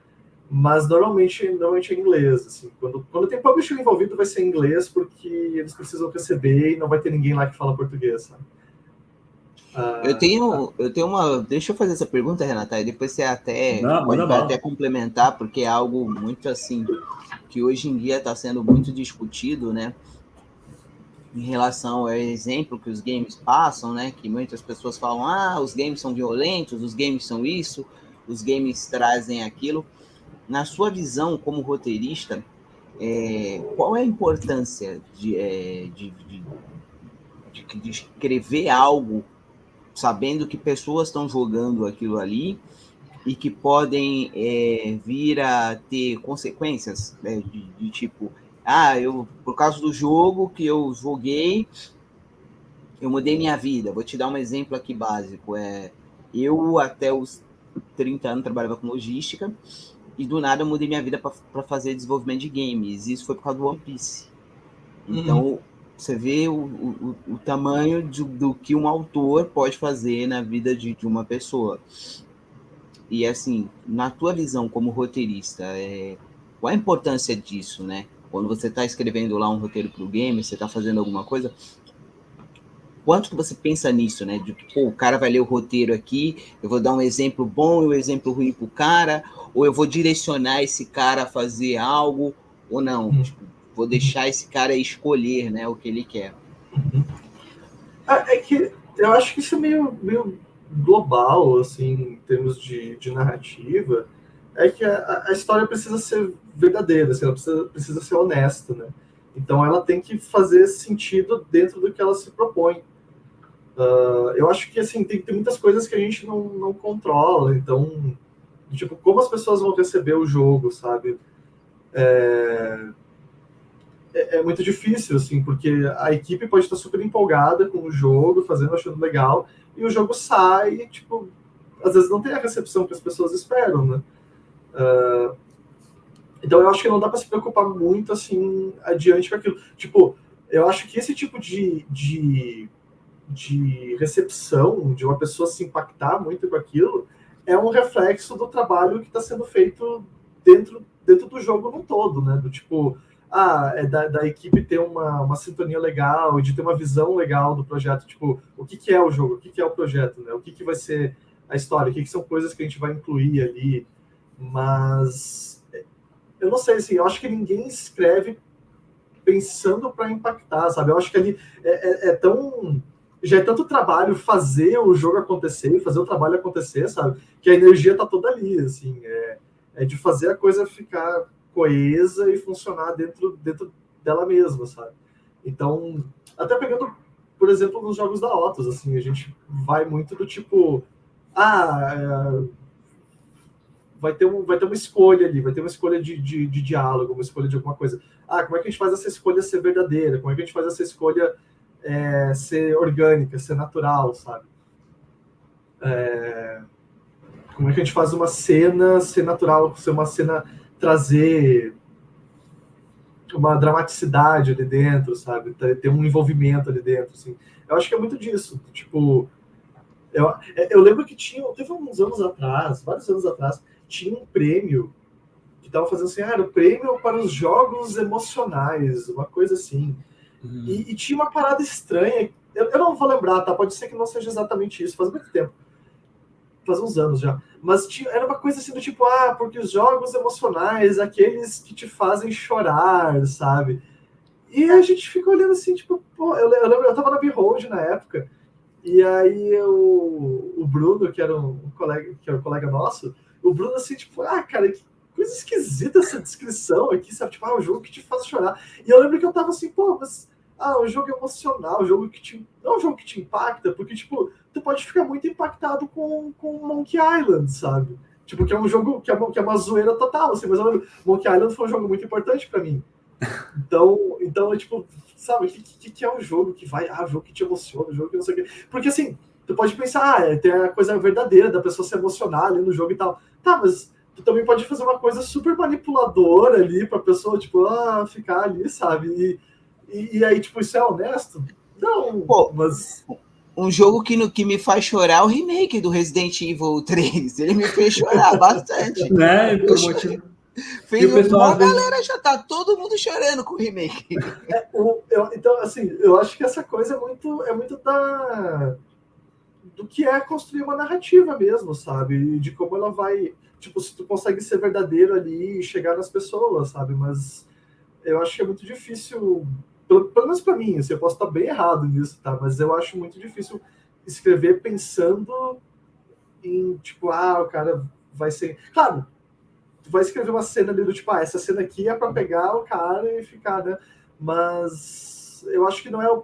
Mas normalmente é em inglês, assim. Quando tem publisher envolvido, vai ser em inglês, porque eles precisam receber e não vai ter ninguém lá que fala português, sabe? Eu tenho uma... Deixa eu fazer essa pergunta, Renata, e depois você pode até complementar, porque é algo muito assim, que hoje em dia está sendo muito discutido, né? Em relação ao exemplo que os games passam, né? Que muitas pessoas falam, os games são violentos, os games são isso, os games trazem aquilo. Na sua visão como roteirista, qual é a importância de escrever algo sabendo que pessoas estão jogando aquilo ali e que podem vir a ter consequências, né, de tipo, por causa do jogo que eu joguei, eu mudei minha vida. Vou te dar um exemplo aqui básico. Eu, até os 30 anos, trabalhava com logística e do nada eu mudei minha vida para fazer desenvolvimento de games. Isso foi por causa do One Piece. Então, você vê o tamanho do que um autor pode fazer na vida de uma pessoa. E, assim, na tua visão como roteirista, qual a importância disso, né? quando você está escrevendo lá um roteiro para o game, você está fazendo alguma coisa, quanto que você pensa nisso, né? De que, pô, o cara vai ler o roteiro aqui, eu vou dar um exemplo bom e um exemplo ruim pro cara, ou eu vou direcionar esse cara a fazer algo, ou não. Tipo, vou deixar esse cara escolher, né, o que ele quer. É que eu acho que isso é meio global, assim, em termos de narrativa, é que a história precisa ser verdadeira, assim, ela precisa ser honesta, né? Então ela tem que fazer sentido dentro do que ela se propõe. Eu acho que, assim, tem muitas coisas que a gente não controla, então, tipo, como as pessoas vão receber o jogo, sabe? É muito difícil, assim, porque a equipe pode estar super empolgada com o jogo, achando legal, e o jogo sai e, tipo, às vezes não tem a recepção que as pessoas esperam, né? Então eu acho que não dá para se preocupar muito, assim, adiante com aquilo. Tipo, eu acho que esse tipo de recepção, de uma pessoa se impactar muito com aquilo, é um reflexo do trabalho que está sendo feito dentro do jogo no todo, né? Do tipo, é da equipe ter uma sintonia legal, de ter uma visão legal do projeto, tipo, o que é o jogo, o que é o projeto, né? O que vai ser a história, o que são coisas que a gente vai incluir ali, mas eu não sei, assim, eu acho que ninguém escreve pensando para impactar, sabe? Eu acho que ali já é tanto trabalho fazer o jogo acontecer, fazer o trabalho acontecer, sabe? Que a energia tá toda ali, assim, é de fazer a coisa ficar coesa e funcionar dentro dela mesma, sabe? Então, até pegando, por exemplo, nos jogos da Otus, assim, a gente vai muito do tipo, vai ter uma escolha ali, vai ter uma escolha de diálogo, uma escolha de alguma coisa. Como é que a gente faz essa escolha ser verdadeira? Como é que a gente faz essa escolha ser orgânica, ser natural, sabe? Como é que a gente faz uma cena ser natural, ser uma cena trazer uma dramaticidade ali dentro, sabe? Ter um envolvimento ali dentro, assim. Eu acho que é muito disso. Tipo, eu lembro que teve uns anos atrás, vários anos atrás, tinha um prêmio que estava fazendo assim, era o prêmio para os jogos emocionais, uma coisa assim. E tinha uma parada estranha, eu não vou lembrar, tá? Pode ser que não seja exatamente isso, faz muito tempo. Faz uns anos já. Mas era uma coisa assim do tipo, porque os jogos emocionais, aqueles que te fazem chorar, sabe? E a gente fica olhando assim, tipo, pô, eu lembro, eu tava na Behold na época, e aí o Bruno, que era um colega nosso, o Bruno assim, tipo, cara, que coisa esquisita essa descrição aqui, sabe? Tipo, o jogo que te faz chorar. E eu lembro que eu tava assim, pô, mas o jogo é emocional, o jogo que te. Não é um jogo que te impacta, porque, tipo, tu pode ficar muito impactado com Monkey Island, sabe? Tipo, que é um jogo que é uma zoeira total, assim, mas eu lembro, Monkey Island foi um jogo muito importante pra mim. Então, tipo, sabe, o que é um jogo que vai, o jogo que te emociona, o jogo que não sei o quê. Porque, assim, tu pode pensar, tem a coisa verdadeira da pessoa se emocionar ali no jogo e tal. Tá, mas tu também pode fazer uma coisa super manipuladora ali pra pessoa, tipo, ficar ali, sabe? E aí, tipo, isso é honesto? Não, Pô, mas... Um jogo que me faz chorar é o remake do Resident Evil 3. Ele me fez chorar bastante. Né? Por motivo... Fez uma galera já tá todo mundo chorando com o remake. Então, assim, eu acho que essa coisa é muito do que é construir uma narrativa mesmo, sabe? De como ela vai... Tipo, se tu consegue ser verdadeiro ali e chegar nas pessoas, sabe? Mas eu acho que é muito difícil, pelo menos pra mim, assim, eu posso estar bem errado nisso, tá? Mas eu acho muito difícil escrever pensando em, tipo, o cara vai ser... Claro, tu vai escrever uma cena ali do tipo, essa cena aqui é pra pegar o cara e ficar, né? Mas eu acho que não é a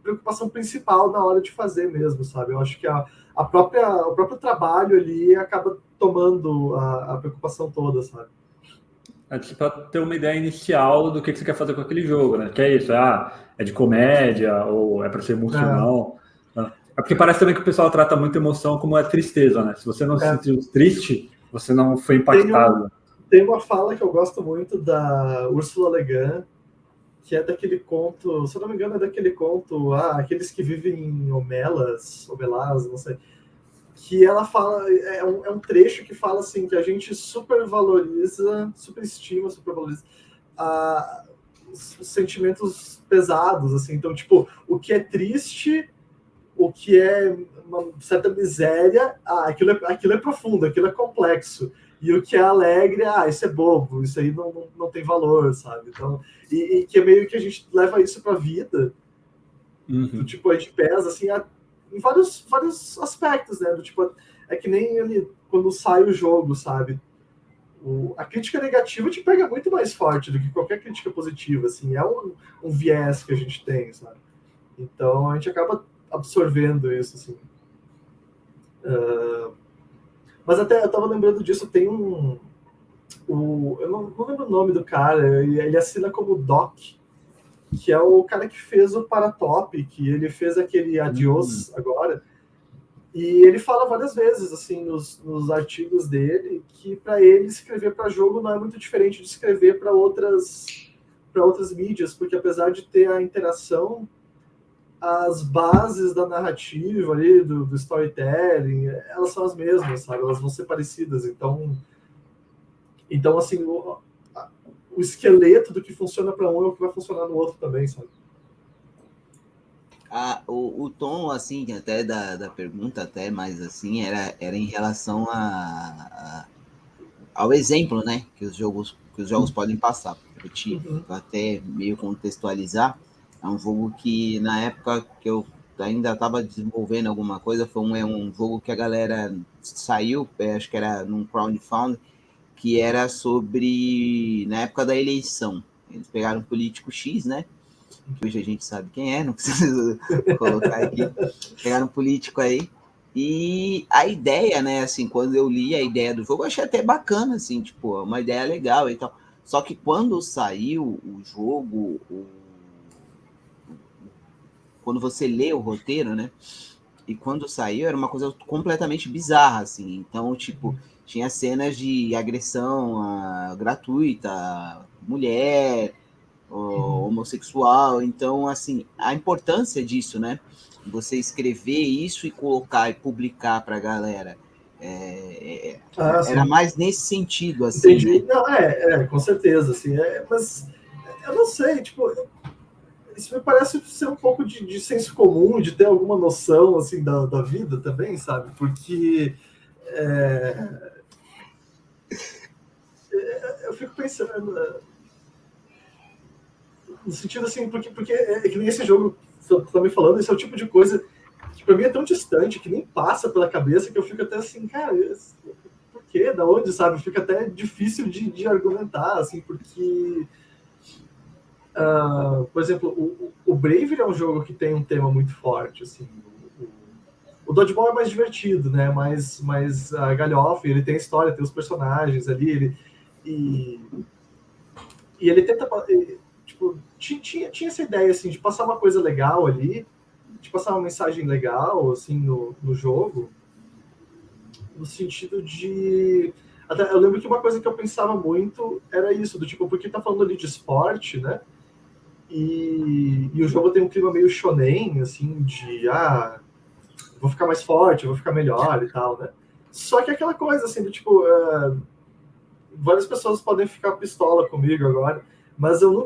preocupação principal na hora de fazer mesmo, sabe? Eu acho que o próprio trabalho ali acaba tomando a preocupação toda, sabe? Para ter uma ideia inicial do que você quer fazer com aquele jogo, né? Que é isso, é de comédia ou é para ser emocional. Né? É porque parece também que o pessoal trata muito emoção como é tristeza, né? Se você não se sentiu triste, você não foi impactado. Tem uma fala que eu gosto muito da Ursula Le Guin, que é daquele conto, se eu não me engano, é daquele conto, aqueles que vivem em Omelas, não sei, que ela fala, é um trecho que fala assim, que a gente superestima os sentimentos pesados, assim. Então, tipo, o que é triste, o que é uma certa miséria, aquilo é profundo, aquilo é complexo. E o que é alegre, isso é bobo, isso aí não tem valor, sabe? Então, e que é meio que a gente leva isso para a vida, do tipo, a gente pesa, assim, em vários aspectos, né? Do tipo, é que nem ali, quando sai o jogo, sabe? A crítica negativa te pega muito mais forte do que qualquer crítica positiva, assim, é um viés que a gente tem, sabe? Então a gente acaba absorvendo isso, assim. Mas até eu tava lembrando disso, tem eu não lembro o nome do cara, ele assina como Doc, que é o cara que fez o Paratop, que ele fez aquele Adios agora. E ele fala várias vezes, assim, nos artigos dele, que para ele escrever para jogo não é muito diferente de escrever para outras mídias, porque apesar de ter a interação, as bases da narrativa ali, do storytelling, elas são as mesmas, sabe? Elas vão ser parecidas. Então assim, o esqueleto do que funciona para um é o que vai funcionar no outro também, sabe? O tom, assim, até da pergunta, até mais assim, era em relação ao exemplo, né, que os jogos podem passar. Pra até meio contextualizar, é um jogo que, na época que eu ainda estava desenvolvendo alguma coisa, foi um jogo que a galera saiu, acho que era num crowdfunding, que era sobre, na época da eleição. Eles pegaram um político X, né, que hoje a gente sabe quem é, não precisa colocar aqui. Pegaram um político aí. E a ideia, né, assim, quando eu li a ideia do jogo, eu achei até bacana, assim, tipo, uma ideia legal e tal. Só que quando saiu o jogo, quando você lê o roteiro, né, e quando saiu era uma coisa completamente bizarra, assim. Então, tipo, tinha cenas de agressão gratuita, mulher, homossexual. Então, assim, a importância disso, né? Você escrever isso e colocar e publicar para a galera. Era mais nesse sentido, assim, entendi. né? Não, com certeza, assim, mas eu não sei, tipo, isso me parece ser um pouco de senso comum, de ter alguma noção, assim, da vida também, sabe? Porque eu fico pensando no sentido, assim, porque é que nem esse jogo que você tá me falando, esse é o tipo de coisa que pra mim é tão distante, que nem passa pela cabeça, que eu fico até assim, cara, por quê? Da onde, sabe? Fica até difícil de argumentar, assim, porque por exemplo, o Bravery é um jogo que tem um tema muito forte, assim. O Dodgeball é mais divertido, né? Mais galhofa, ele tem a história, tem os personagens ali, e ele tenta, tipo, tinha essa ideia, assim, de passar uma coisa legal ali, de passar uma mensagem legal, assim, no jogo, no sentido de... Até, eu lembro que uma coisa que eu pensava muito era isso, do tipo, porque tá falando ali de esporte, né? E o jogo tem um clima meio shonen, assim, de vou ficar mais forte, vou ficar melhor e tal, né? Só que aquela coisa, assim, do tipo, várias pessoas podem ficar pistola comigo agora, mas eu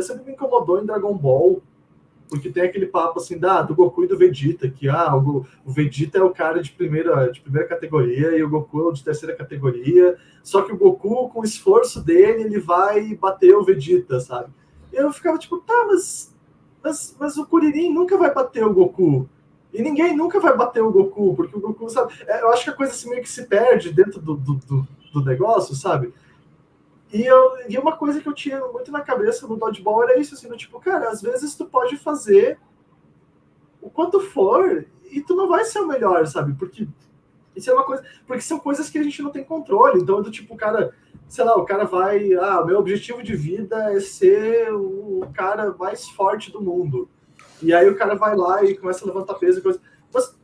sempre me incomodou em Dragon Ball, porque tem aquele papo assim, do Goku e do Vegeta, que o Vegeta é o cara de primeira categoria e o Goku é o de terceira categoria, só que o Goku, com o esforço dele, ele vai bater o Vegeta, sabe? E eu ficava tipo, tá, mas o Kuririn nunca vai bater o Goku. E ninguém nunca vai bater o Goku, porque o Goku, sabe? Eu acho que a coisa assim, meio que se perde dentro do negócio, sabe? E uma coisa que eu tinha muito na cabeça no dodgeball era isso, assim, do tipo, cara, às vezes tu pode fazer o quanto for e tu não vai ser o melhor, sabe? Porque isso é uma coisa, porque são coisas que a gente não tem controle. Então, do tipo, o cara, sei lá, o cara vai, o meu objetivo de vida é ser o cara mais forte do mundo. E aí o cara vai lá e começa a levantar peso e coisa. Mas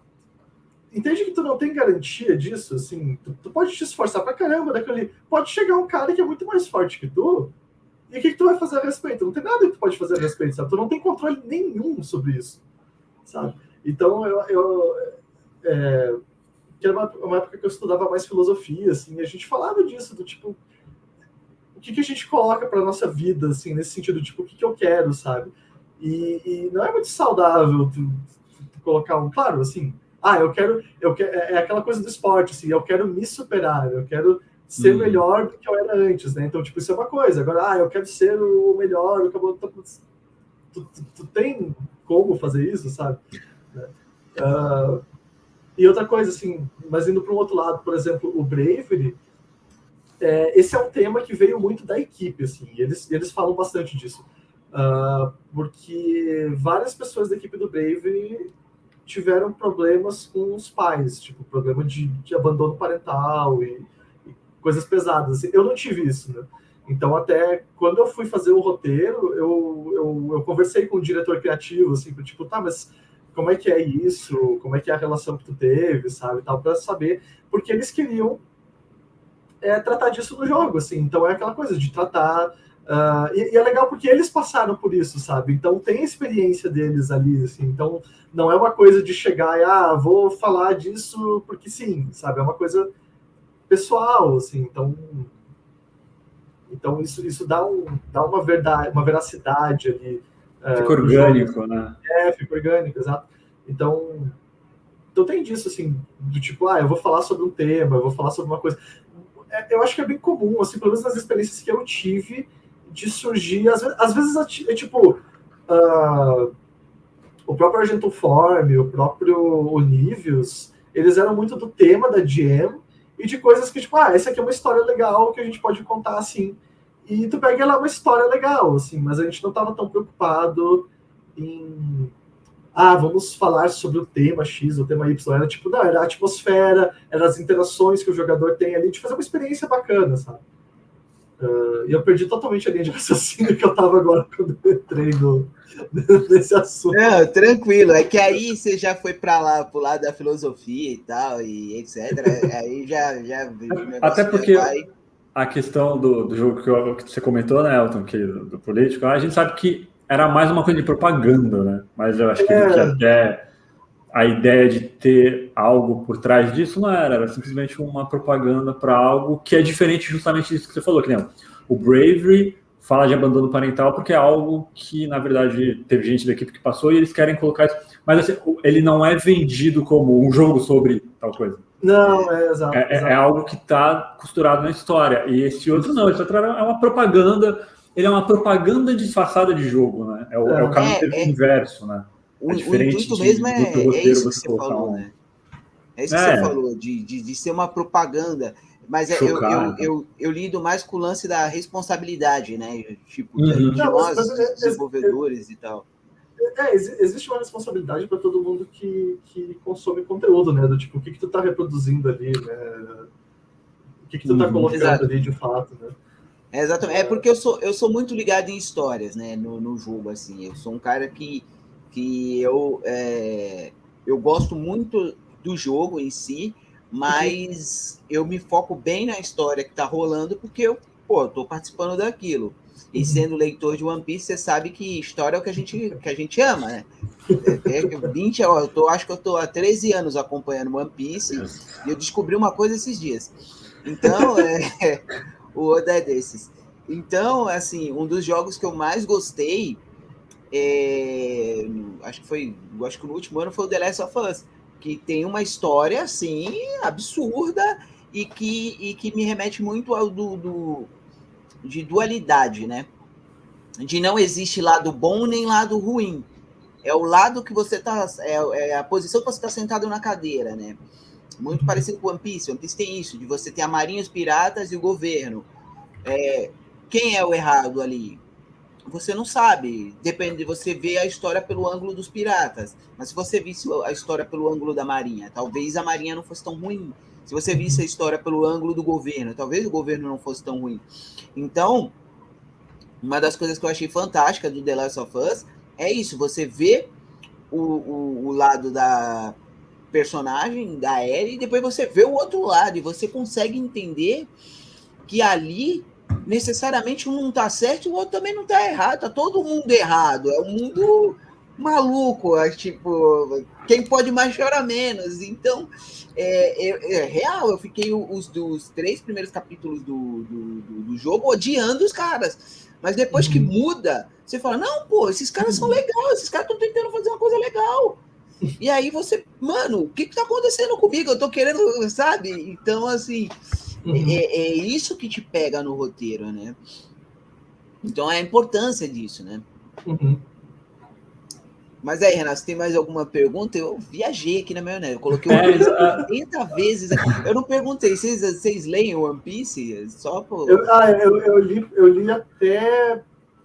entende que tu não tem garantia disso, assim, tu pode te esforçar pra caramba daquele. Pode chegar um cara que é muito mais forte que tu, e o que tu vai fazer a respeito? Não tem nada que tu pode fazer a respeito, sabe? Tu não tem controle nenhum sobre isso, sabe? Então, que era uma época que eu estudava mais filosofia, assim, e a gente falava disso, do tipo, o que a gente coloca para nossa vida, assim, nesse sentido, tipo, o que eu quero, sabe? E não é muito saudável tu colocar claro, assim, é aquela coisa do esporte, assim, eu quero me superar, eu quero ser melhor do que eu era antes, né? Então, tipo, isso é uma coisa. Agora, eu quero ser o melhor, tu tem como fazer isso, sabe? E outra coisa, assim, mas indo para um outro lado, por exemplo, o Bravery, esse é um tema que veio muito da equipe, assim, e eles falam bastante disso. Porque várias pessoas da equipe do Bravery tiveram problemas com os pais, tipo, problema de abandono parental e coisas pesadas. Assim. Eu não tive isso, né? Então, até quando eu fui fazer o roteiro, eu conversei com o diretor criativo, assim, tipo, tá, mas como é que é isso? Como é que é a relação que tu teve, sabe? Tal, para saber, porque eles queriam tratar disso no jogo, assim. Então, é aquela coisa de tratar... e é legal porque eles passaram por isso, sabe? Então, tem a experiência deles ali, assim. Então, não é uma coisa de chegar e, vou falar disso porque sim, sabe? É uma coisa pessoal, assim. Então isso dá uma verdade, uma veracidade ali. Fica orgânico, jogo. Né? Fica orgânico, exato. Então tem disso, assim, do tipo, eu vou falar sobre um tema, eu vou falar sobre uma coisa. Eu acho que é bem comum, assim, pelo menos nas experiências que eu tive, de surgir, às vezes é tipo, o próprio Argento Form, o próprio Onivius, eles eram muito do tema da GM e de coisas que, tipo, essa aqui é uma história legal que a gente pode contar, assim. E tu pega lá uma história legal, assim, mas a gente não estava tão preocupado em... vamos falar sobre o tema X, o tema Y. Era tipo, não, era a atmosfera, eram as interações que o jogador tem ali, de fazer uma experiência bacana, sabe? E eu perdi totalmente a linha de raciocínio que eu estava agora quando eu entrei nesse assunto. Não, tranquilo. É que aí você já foi para pro lado da filosofia e tal, e etc. Aí já até porque a questão do jogo que você comentou, né, Elton, do político, a gente sabe que era mais uma coisa de propaganda, né? Mas eu acho que até a ideia de ter algo por trás disso não era simplesmente uma propaganda para algo que é diferente justamente disso que você falou, que nem o Bravery fala de abandono parental porque é algo que, na verdade, teve gente da equipe que passou e eles querem colocar isso. Mas assim, ele não é vendido como um jogo sobre tal coisa. Não, exato. É algo que está costurado na história. E esse outro não, esse outro é uma propaganda, ele é uma propaganda disfarçada de jogo, né? É o caminho inverso, né? O intuito mesmo é isso que você falou, né? É isso que você falou, de ser uma propaganda. Mas eu lido mais com o lance da responsabilidade, né? Tipo, de nós, desenvolvedores e tal. Existe uma responsabilidade para todo mundo que consome conteúdo, né? Do tipo, o que tu tá reproduzindo ali, né? O que tu tá colocando ali de fato, né? Exatamente. É porque eu sou muito ligado em histórias, né? No jogo, assim. Eu sou um cara que eu gosto muito do jogo em si, mas eu me foco bem na história que tá rolando porque eu tô participando daquilo. E sendo leitor de One Piece, você sabe que história é o que a gente ama, né? Acho que eu tô há 13 anos acompanhando One Piece e eu descobri uma coisa esses dias. Então, o Oda é desses. Então, assim, um dos jogos que eu mais gostei, acho que no último ano foi o The Last of Us, que tem uma história, assim, absurda e que me remete muito ao de dualidade, né? De não existe lado bom nem lado ruim. É o lado que você tá... É a posição que você está sentado na cadeira, né? Muito parecido com One Piece. One Piece tem isso, de você ter a marinha, os piratas e o governo. Quem é o errado ali? Você não sabe. Depende, você vê a história pelo ângulo dos piratas. Mas se você visse a história pelo ângulo da marinha, talvez a marinha não fosse tão ruim. Se você visse a história pelo ângulo do governo, talvez o governo não fosse tão ruim. Então, uma das coisas que eu achei fantástica do The Last of Us é isso. Você vê o lado da personagem, da Ellie, e depois você vê o outro lado e você consegue entender que ali necessariamente um não está certo e o outro também não está errado, está todo mundo errado, é um mundo maluco, tipo, quem pode mais chora menos. Então, é real, eu fiquei dos 3 primeiros capítulos do jogo odiando os caras. Mas depois que muda, você fala, não, pô, esses caras são legais, esses caras estão tentando fazer uma coisa legal. E aí você, mano, o que tá acontecendo comigo? Eu tô querendo, sabe? Então, assim, é isso que te pega no roteiro, né? Então, é a importância disso, né? Mas aí, Renato, você tem mais alguma pergunta? Eu viajei aqui na maionese. Eu coloquei One Piece 80 vezes. Eu não perguntei, vocês leem o One Piece? Só por... eu li até,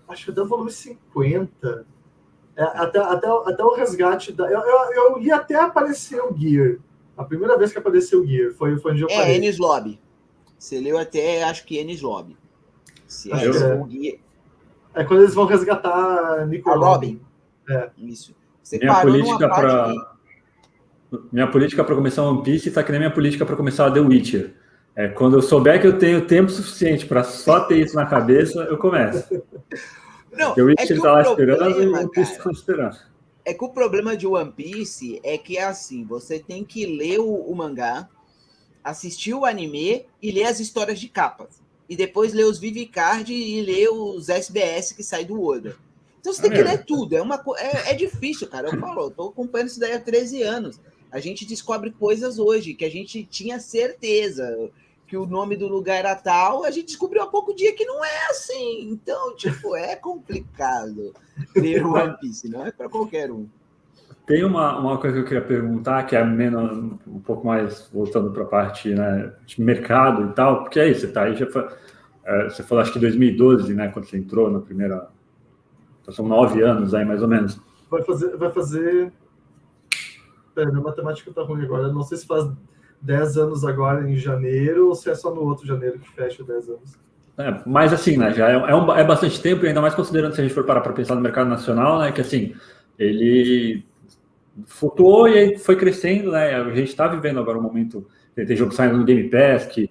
acho que até o volume 50. Até o resgate da... Eu li até aparecer o Gear. A primeira vez que apareceu o Gear foi onde eu parei. Enies Lobby. Você leu até, acho que Enies Lobby. O Gear. É quando eles vão resgatar Nico Robin. Isso. Você parou numa parte minha política para começar One Piece tá que nem minha política para começar The Witcher. Quando eu souber que eu tenho tempo suficiente para só ter isso na cabeça, eu começo. Não, The Witcher tá lá esperando e o One Piece tá esperando. É que o problema de One Piece é que é assim, você tem que ler o mangá, assistir o anime e ler as histórias de capas. E depois ler os Vivicard e ler os SBS que saem do Oda. Então você tem que ler tudo. É difícil, cara. Eu falo, eu tô acompanhando isso daí há 13 anos. A gente descobre coisas hoje que a gente tinha certeza que o nome do lugar era tal, a gente descobriu há pouco dia que não é assim. Então, tipo, é complicado ler o One Piece, não é para qualquer um. Tem uma coisa que eu queria perguntar, que é menos, um pouco mais voltando para a parte, né, de mercado e tal, porque é isso, você tá aí, você falou acho que 2012, né, quando você entrou na primeira... Então, são 9 anos aí, mais ou menos. Vai fazer... Pera, minha matemática tá ruim agora. Não sei se faz 10 anos agora em janeiro ou se é só no outro janeiro que fecha 10 anos. Mas assim, né, já é bastante tempo, e ainda mais considerando se a gente for parar para pensar no mercado nacional, né, que assim, ele flutuou e aí foi crescendo, né, a gente está vivendo agora um momento, tem jogo saindo no Game Pass, que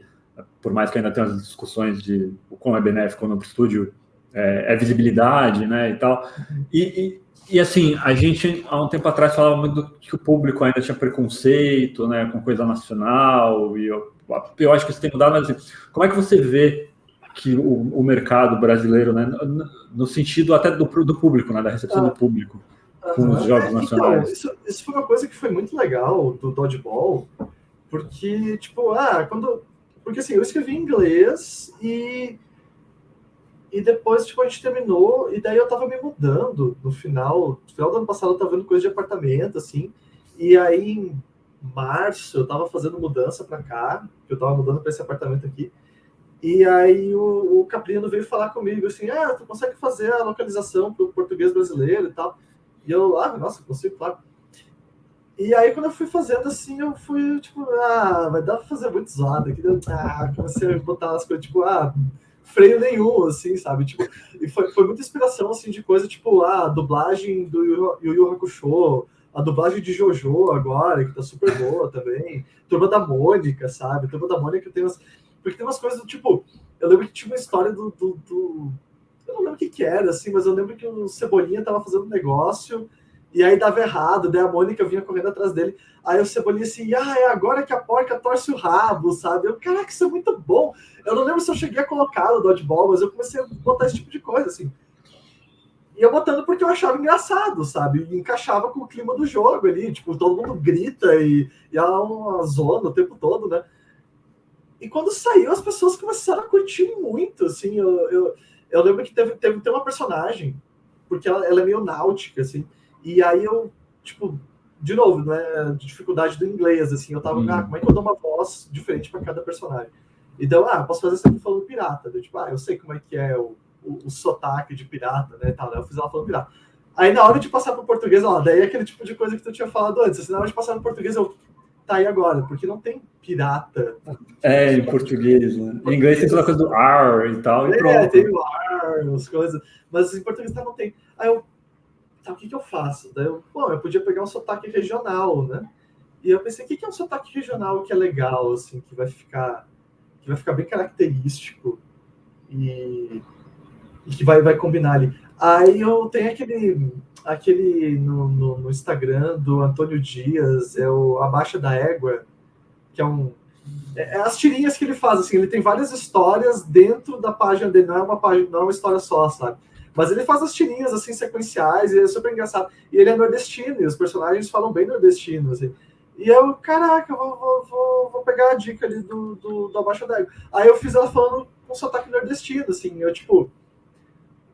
por mais que ainda tenha as discussões de o quão é benéfico ou não para o estúdio, é visibilidade, né, e tal, e assim, a gente há um tempo atrás falava muito que o público ainda tinha preconceito, né, com coisa nacional, e eu acho que isso tem mudado, mas assim, como é que você vê que o mercado brasileiro, né, no sentido até do público, né, da recepção do público com os jogos nacionais? Então, isso foi uma coisa que foi muito legal do Dodgeball, porque, tipo, porque assim, eu escrevi em inglês e depois, tipo, a gente terminou, e daí eu tava me mudando no final do ano passado eu tava vendo coisa de apartamento, assim, e aí em março eu tava fazendo mudança pra cá, eu tava mudando pra esse apartamento aqui, e aí o Caprino veio falar comigo, assim, tu consegue fazer a localização pro português brasileiro e tal, e eu, nossa, consigo, claro. E aí quando eu fui fazendo assim, eu fui, tipo, vai dar pra fazer muito zoado aqui, comecei a botar as coisas, tipo, freio nenhum, assim, sabe? Tipo, e foi muita inspiração, assim, de coisa, tipo, a dublagem do Yu Yu Hakusho, a dublagem de Jojo agora, que tá super boa também, Turma da Mônica, sabe? Turma da Mônica tem umas... Porque tem umas coisas do tipo... Eu lembro que tinha uma história do... Eu não lembro o que era, assim, mas eu lembro que o Cebolinha tava fazendo um negócio e aí dava errado, daí a Mônica vinha correndo atrás dele, aí o Cebolinha assim, é agora que a porca torce o rabo, sabe? Eu, caraca, isso é muito bom. Eu não lembro se eu cheguei a colocar no Dodgeball, mas eu comecei a botar esse tipo de coisa, assim. E eu botando porque eu achava engraçado, sabe? E encaixava com o clima do jogo ali, tipo, todo mundo grita e há uma zona o tempo todo, né? E quando saiu, as pessoas começaram a curtir muito, assim. Eu lembro que tem uma personagem, porque ela é meio náutica, assim, e aí eu, tipo, de novo, né, dificuldade do inglês, assim, eu tava, como é que eu dou uma voz diferente para cada personagem? Então, posso fazer sempre falando pirata, né? Tipo, eu sei como é que é o sotaque de pirata, né, tal, eu fiz ela falando pirata. Aí na hora de passar pro português, daí é aquele tipo de coisa que tu tinha falado antes, assim, na hora de passar no português, tá aí agora, porque não tem pirata. Em português, né? Em inglês tem aquela coisa do R e tal, e pronto. Tem o R, as coisas, mas em português não tem. Aí eu, o que eu faço? Daí eu podia pegar um sotaque regional, né? E eu pensei, o que é um sotaque regional que é legal, assim, que vai ficar bem característico e que vai combinar ali. Aí eu tenho aquele no Instagram do Antônio Dias, é o Abaixa da Égua, que é as tirinhas que ele faz, assim, ele tem várias histórias dentro da página dele, não é uma história só, sabe? Mas ele faz as tirinhas, assim, sequenciais, e é super engraçado. E ele é nordestino, e os personagens falam bem nordestino, assim. E eu, caraca, eu vou pegar a dica ali do Abaixa da Égua. Aí eu fiz ela falando com sotaque nordestino, assim,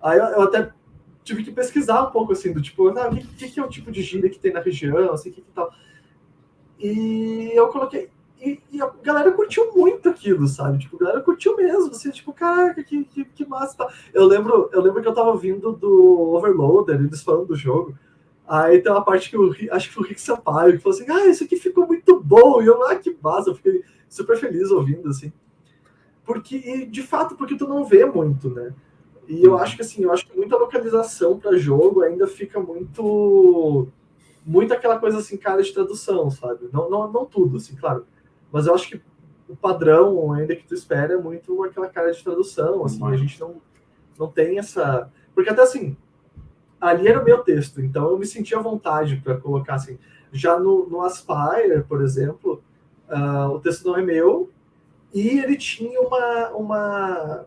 Aí eu até tive que pesquisar um pouco, assim, do tipo, o que é o tipo de gíria que tem na região, assim, que tal. E eu coloquei... E a galera curtiu muito aquilo, sabe? Tipo, a galera curtiu mesmo, assim, tipo, caraca, que massa, tá? Eu lembro que eu tava vindo do Overloader, eles falando do jogo, aí tem uma parte que acho que foi o Rick Sampaio, que falou assim, isso aqui ficou muito bom, e eu, que massa, eu fiquei super feliz ouvindo, assim. E de fato, porque tu não vê muito, né? E eu acho que, assim, muita localização para jogo ainda fica muito aquela coisa, assim, cara de tradução, sabe? Não tudo, assim, claro. Mas eu acho que o padrão, ainda que tu espera, é muito aquela cara de tradução, assim, a gente não tem essa... Porque até, assim, ali era o meu texto, então eu me sentia à vontade para colocar, assim. Já no Aspire, por exemplo, o texto não é meu, e ele tinha uma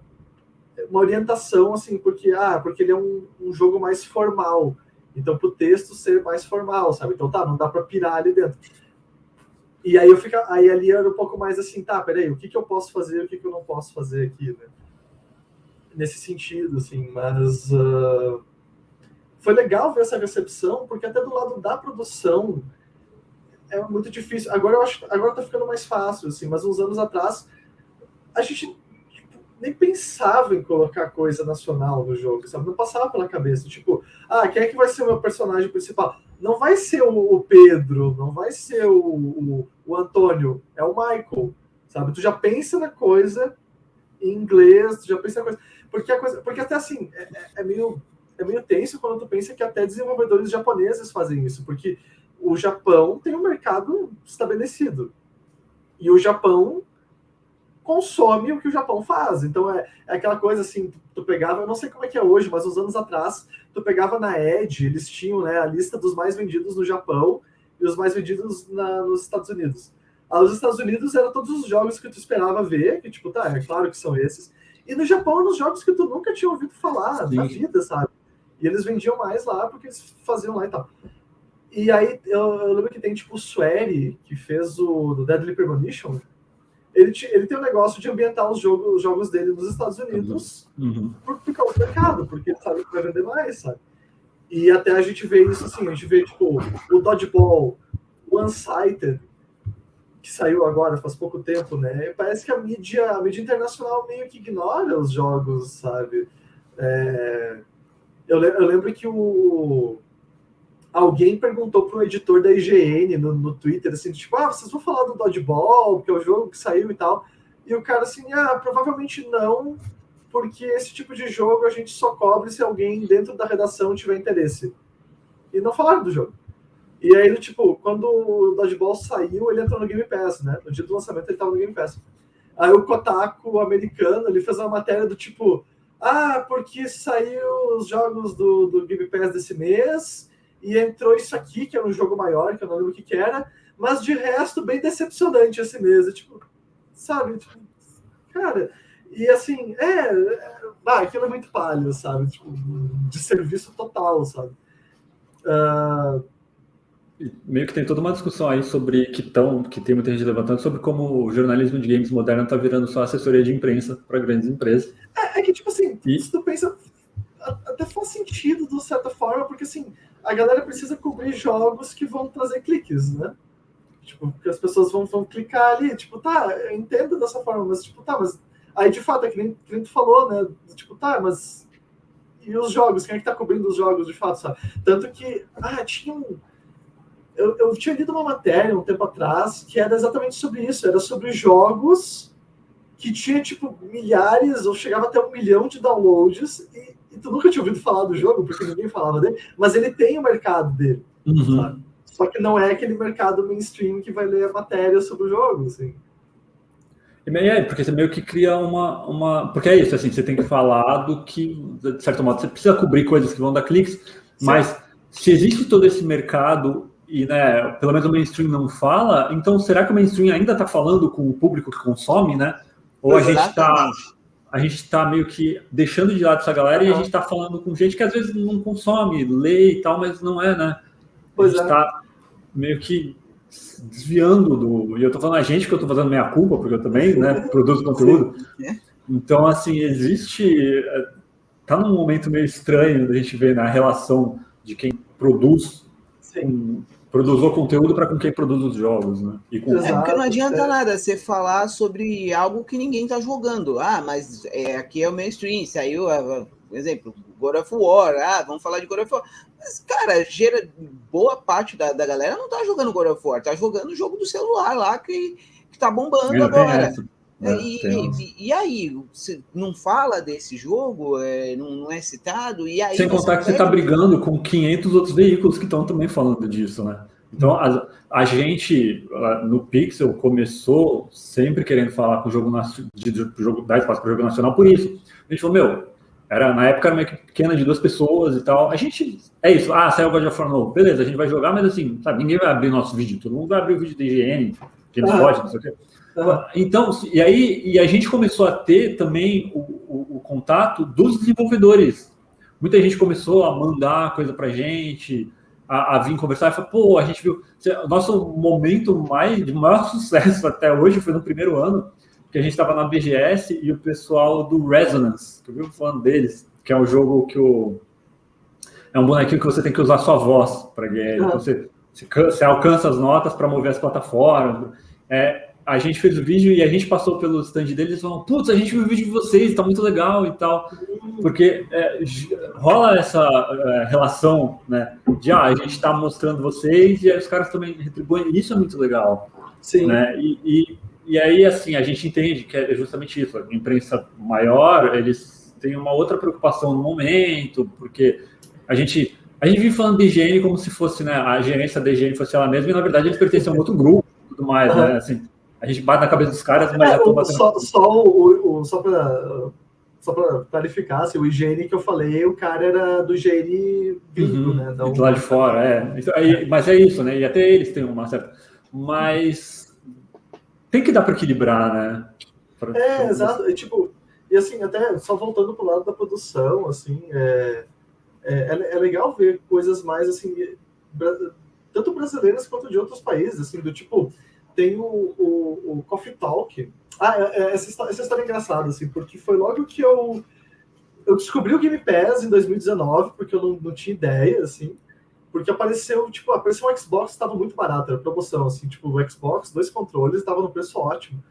orientação, assim, porque ele é um jogo mais formal. Então, para o texto ser mais formal, sabe? Então, não dá para pirar ali dentro. E aí ali era um pouco mais assim, peraí, o que eu posso fazer, o que eu não posso fazer aqui, né? Nesse sentido, assim, mas foi legal ver essa recepção, porque até do lado da produção é muito difícil. Agora tá ficando mais fácil, assim, mas uns anos atrás a gente nem pensava em colocar coisa nacional no jogo, sabe? Não passava pela cabeça, tipo, quem é que vai ser o meu personagem principal? Não vai ser o Pedro, não vai ser o Antônio, é o Michael, sabe? Tu já pensa na coisa em inglês, tu já pensa na coisa... Porque até assim, é meio tenso quando tu pensa que até desenvolvedores japoneses fazem isso, porque o Japão tem um mercado estabelecido, e o Japão consome o que o Japão faz. Então é aquela coisa assim, tu pegava, eu não sei como é que é hoje, mas uns anos atrás, tu pegava na Edge, eles tinham, né, a lista dos mais vendidos no Japão e os mais vendidos nos Estados Unidos. Os Estados Unidos eram todos os jogos que tu esperava ver, que tipo, é claro que são esses. E no Japão eram os jogos que tu nunca tinha ouvido falar na vida, sabe? E eles vendiam mais lá porque eles faziam lá e tal. E aí eu lembro que tem tipo o Swery, que fez o Deadly Premonition. Ele tem um negócio de ambientar os jogos dele nos Estados Unidos por causa do mercado, porque ele sabe que vai vender mais, sabe? E até a gente vê isso assim, a gente vê tipo o Dodgeball, o Unsighted, que saiu agora faz pouco tempo, né? Parece que a mídia internacional meio que ignora os jogos, sabe? Eu lembro que alguém perguntou para o editor da IGN no Twitter, assim, tipo, vocês vão falar do Dodgeball, que é o jogo que saiu e tal. E o cara assim, provavelmente não, porque esse tipo de jogo a gente só cobre se alguém dentro da redação tiver interesse. E não falaram do jogo. E aí, tipo, quando o Dodgeball saiu, ele entrou no Game Pass, né? No dia do lançamento ele estava no Game Pass. Aí o Kotaku americano, ele fez uma matéria do tipo, porque saiu os jogos do Game Pass desse mês, e entrou isso aqui, que era um jogo maior, que eu não lembro o que era, mas de resto, bem decepcionante esse mês. Tipo, sabe? Tipo, cara, e assim, aquilo é muito palha, sabe? Tipo, de serviço total, sabe? Meio que tem toda uma discussão aí sobre que tem muita gente levantando sobre como o jornalismo de games moderno está virando só assessoria de imprensa para grandes empresas. É que, tipo assim, se tu pensa, até faz sentido de certa forma, porque assim, a galera precisa cobrir jogos que vão trazer cliques, né? Tipo, porque as pessoas vão clicar ali, tipo, eu entendo dessa forma, mas tipo, mas aí de fato, é que nem tu falou, né? Tipo, mas e os jogos? Quem é que tá cobrindo os jogos de fato, sabe? Tanto que, tinha eu tinha lido uma matéria um tempo atrás que era exatamente sobre isso, era sobre jogos que tinha, tipo, milhares, ou chegava até 1 milhão de downloads, e tu nunca tinha ouvido falar do jogo, porque ninguém falava dele, mas ele tem o mercado dele, sabe? Só que não é aquele mercado mainstream que vai ler a matéria sobre o jogo, assim. Porque você meio que cria uma... Porque é isso, assim, você tem que falar do que, de certo modo, você precisa cobrir coisas que vão dar cliques, mas se existe todo esse mercado e, né, pelo menos o mainstream não fala, então será que o mainstream ainda está falando com o público que consome, né? Ou a gente está meio que deixando de lado essa galera e a gente está falando com gente que às vezes não consome, lê e tal, mas não é, né? A gente está meio que desviando do... E eu estou falando a gente, que eu estou fazendo minha culpa, porque eu também, né, produzo conteúdo. Então, assim, existe... Está num momento meio estranho da gente ver na relação de quem produz o conteúdo para com quem produz os jogos, né? Porque não adianta nada você falar sobre algo que ninguém está jogando. Mas aqui é o mainstream, saiu, por exemplo, God of War. Vamos falar de God of War. Mas, cara, boa parte da galera não está jogando God of War, está jogando o jogo do celular lá que está bombando agora. E aí, você não fala desse jogo, não é citado, e aí... Sem contar que você está brigando com 500 outros veículos que estão também falando disso, né? Então, a gente, no Pixel, começou sempre querendo falar com o jogo dar espaço para o jogo nacional por isso. A gente falou, na época era uma equipe pequena de 2 pessoas e tal. A gente, saiu o God of War novo. Beleza, a gente vai jogar, mas assim, sabe, ninguém vai abrir nosso vídeo. Todo mundo vai abrir o vídeo da IGN, GameSpot, não sei o quê. Então, e a gente começou a ter também o contato dos desenvolvedores. Muita gente começou a mandar coisa pra gente, a vir conversar e falar, a gente viu... Nosso momento de maior sucesso até hoje foi no primeiro ano, que a gente estava na BGS e o pessoal do Resonance, que eu vi falando deles, que é um jogo que é um bonequinho que você tem que usar sua voz para ganhar. Então você alcança as notas para mover as plataformas. A gente fez o vídeo e a gente passou pelo stand deles e falou, putz, a gente viu o vídeo de vocês, tá muito legal e tal. Porque rola essa relação, né, de a gente tá mostrando vocês e aí os caras também retribuem. Isso é muito legal. Sim. Né? E aí, assim, a gente entende que é justamente isso. A imprensa maior, eles têm uma outra preocupação no momento, porque a gente vive falando de higiene como se fosse, né, a gerência da higiene fosse ela mesma, e na verdade eles pertencem a um outro grupo e tudo mais, né? Assim, a gente bate na cabeça dos caras, mas já estão batendo... Só para clarificar, assim, o higiene que eu falei, o cara era do higiene gringo, né? Do lado de fora, Então, mas é isso, né? E até eles têm uma certa... Mas tem que dar para equilibrar, né? Exato. E assim, até só voltando pro lado da produção, assim, é legal ver coisas mais, assim, tanto brasileiras quanto de outros países, assim, do tipo... Tem o Coffee Talk. Essa história é engraçada, assim, porque foi logo que eu descobri o Game Pass em 2019, porque eu não tinha ideia, assim, porque apareceu um Xbox que estava muito barato, era promoção, assim, tipo, o Xbox, 2 controles, estava no preço ótimo.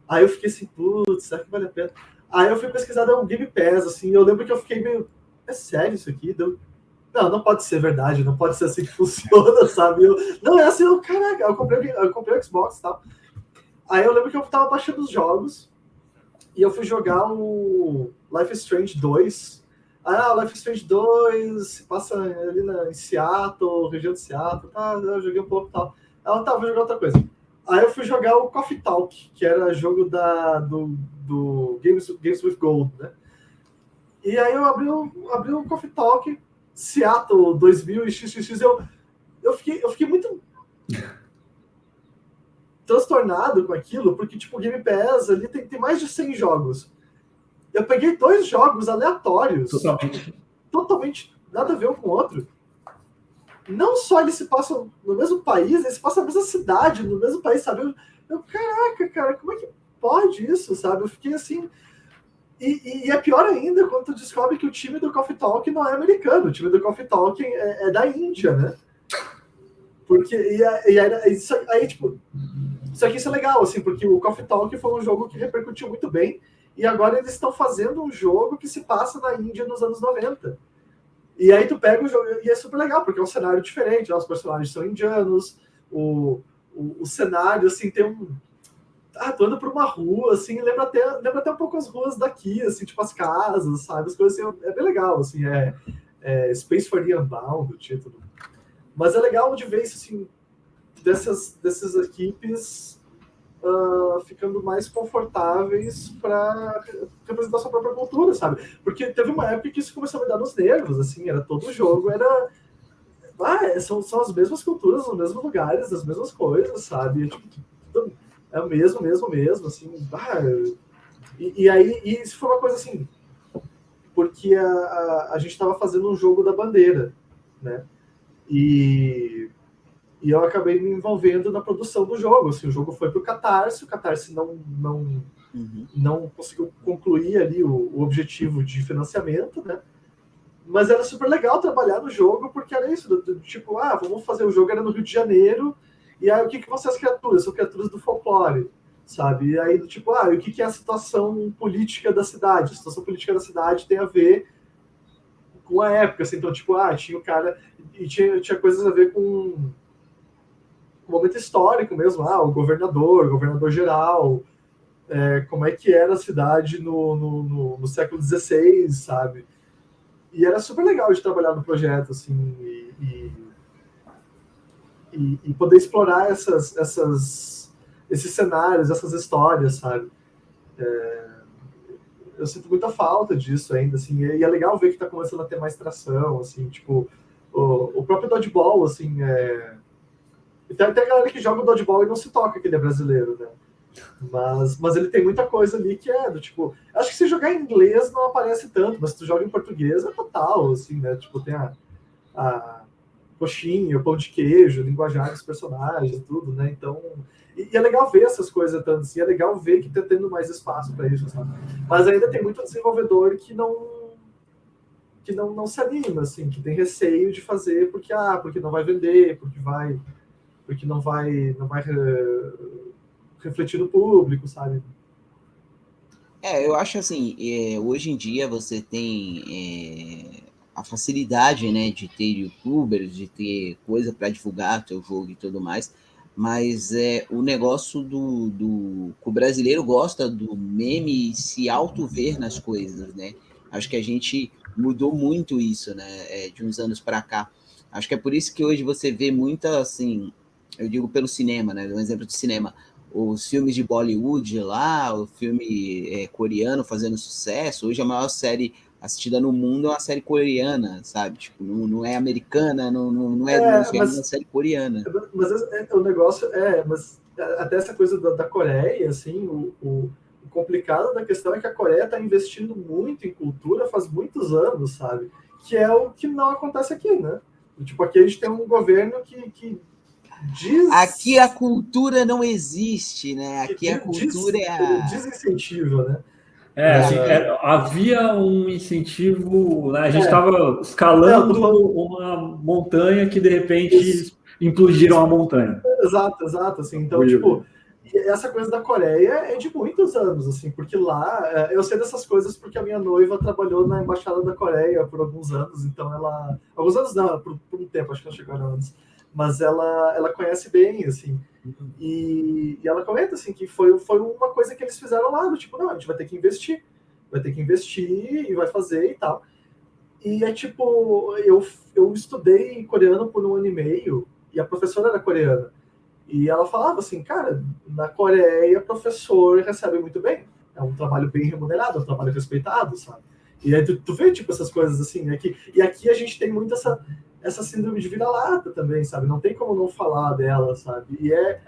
Aí eu fiquei assim, putz, será que vale a pena? Aí eu fui pesquisar o Game Pass, assim, eu lembro que eu fiquei meio, é sério isso aqui? Não pode ser verdade, não pode ser assim que funciona, sabe? Não é assim, caraca, eu comprei o Xbox e tal. Aí eu lembro que eu tava baixando os jogos e eu fui jogar o Life is Strange 2. Life is Strange 2 passa ali em Seattle, região de Seattle, eu joguei um pouco e tal. Vou jogar outra coisa. Aí eu fui jogar o Coffee Talk, que era jogo do Games with Gold, né? E aí eu abri o Coffee Talk, Seattle 2000 e XXX, eu fiquei muito transtornado com aquilo, porque, tipo, o Game Pass ali tem mais de 100 jogos. Eu peguei 2 jogos aleatórios, totalmente nada a ver um com o outro. Não só eles se passam no mesmo país, eles se passam na mesma cidade, no mesmo país, sabe? Caraca, cara, como é que pode isso, sabe? Eu fiquei assim... E é pior ainda quando tu descobre que o time do Coffee Talk não é americano, o time do Coffee Talk é da Índia, né? Porque, tipo, isso é legal, assim, porque o Coffee Talk foi um jogo que repercutiu muito bem, e agora eles estão fazendo um jogo que se passa na Índia nos anos 90. E aí tu pega o jogo, e é super legal, porque é um cenário diferente, os personagens são indianos, o cenário, assim, tem um... tu anda por uma rua, assim, lembra até um pouco as ruas daqui, assim, tipo as casas, sabe? As coisas assim, é bem legal, assim, Space for the Unbound, o título. Mas é legal de ver isso, assim, dessas equipes ficando mais confortáveis para representar sua própria cultura, sabe? Porque teve uma época que isso começou a me dar nos nervos, assim, era todo jogo, são as mesmas culturas, os mesmos lugares, as mesmas coisas, sabe? Tipo, é o mesmo, assim. E aí, isso foi uma coisa assim, porque a gente estava fazendo um jogo da bandeira, né? E eu acabei me envolvendo na produção do jogo. Assim, o jogo foi para o Catarse não conseguiu concluir ali o objetivo de financiamento, né? Mas era super legal trabalhar no jogo, porque era isso, tipo, vamos fazer o jogo, era no Rio de Janeiro, e aí o que vão ser as criaturas? São criaturas do folclore, sabe? E aí, tipo, e o que é a situação política da cidade? A situação política da cidade tem a ver com a época, assim, então, tipo, tinha o cara, e tinha coisas a ver com o momento histórico mesmo, o governador geral, como é que era a cidade no século XVI, sabe? E era super legal de trabalhar no projeto, assim, e poder explorar esses cenários, essas histórias, sabe? Eu sinto muita falta disso ainda, assim, e é legal ver que está começando a ter mais tração, assim, tipo, o próprio Dodgeball, assim, tem a galera que joga o Dodgeball e não se toca que ele é brasileiro, né? Mas ele tem muita coisa ali que é do tipo. Acho que se jogar em inglês não aparece tanto, mas se tu joga em português é total, assim, né? Tipo, tem a coxinha, o pão de queijo, o linguajar dos personagens, tudo, né? Então. E é legal ver essas coisas tanto assim, é legal ver que tá tendo mais espaço para isso, sabe? Mas ainda tem muito desenvolvedor que não se anima, assim, que tem receio de fazer porque não vai vender, porque não vai refletir no público, sabe? Eu acho assim, hoje em dia você tem a facilidade, né, de ter youtubers, de ter coisa para divulgar teu jogo e tudo mais, mas o negócio que o brasileiro gosta do meme se auto-ver nas coisas, né? Acho que a gente mudou muito isso, né, de uns anos para cá. Acho que é por isso que hoje você vê muita, assim, eu digo pelo cinema, né, um exemplo de cinema, os filmes de Bollywood lá, o filme coreano fazendo sucesso. Hoje a maior série assistida no mundo é uma série coreana, sabe? Tipo, não é americana, não é uma série coreana. Mas o negócio mas até essa coisa da Coreia, assim, o complicado da questão é que a Coreia está investindo muito em cultura faz muitos anos, sabe? Que é o que não acontece aqui, né? Tipo, aqui a gente tem um governo que diz... Aqui a cultura não existe, né? Aqui a cultura desincentiva, né? Havia um incentivo, né? A gente estava escalando uma montanha que de repente implodiram a montanha. Exato, assim, então, tipo, essa coisa da Coreia é de muitos anos, assim, porque lá, eu sei dessas coisas porque a minha noiva trabalhou na Embaixada da Coreia por alguns anos, então alguns anos não, por um tempo, acho que não chegaram anos, mas ela conhece bem, assim, e ela comenta, assim, que foi uma coisa que eles fizeram lá, do tipo, não, a gente vai ter que investir e vai fazer e tal. E é tipo, eu estudei coreano por 1 ano e meio, e a professora era coreana. E ela falava assim, cara, na Coreia, professor recebe muito bem. É um trabalho bem remunerado, é um trabalho respeitado, sabe? E aí tu vê, tipo, essas coisas assim, né? E aqui a gente tem muito essa síndrome de vira-lata também, sabe? Não tem como não falar dela, sabe? E é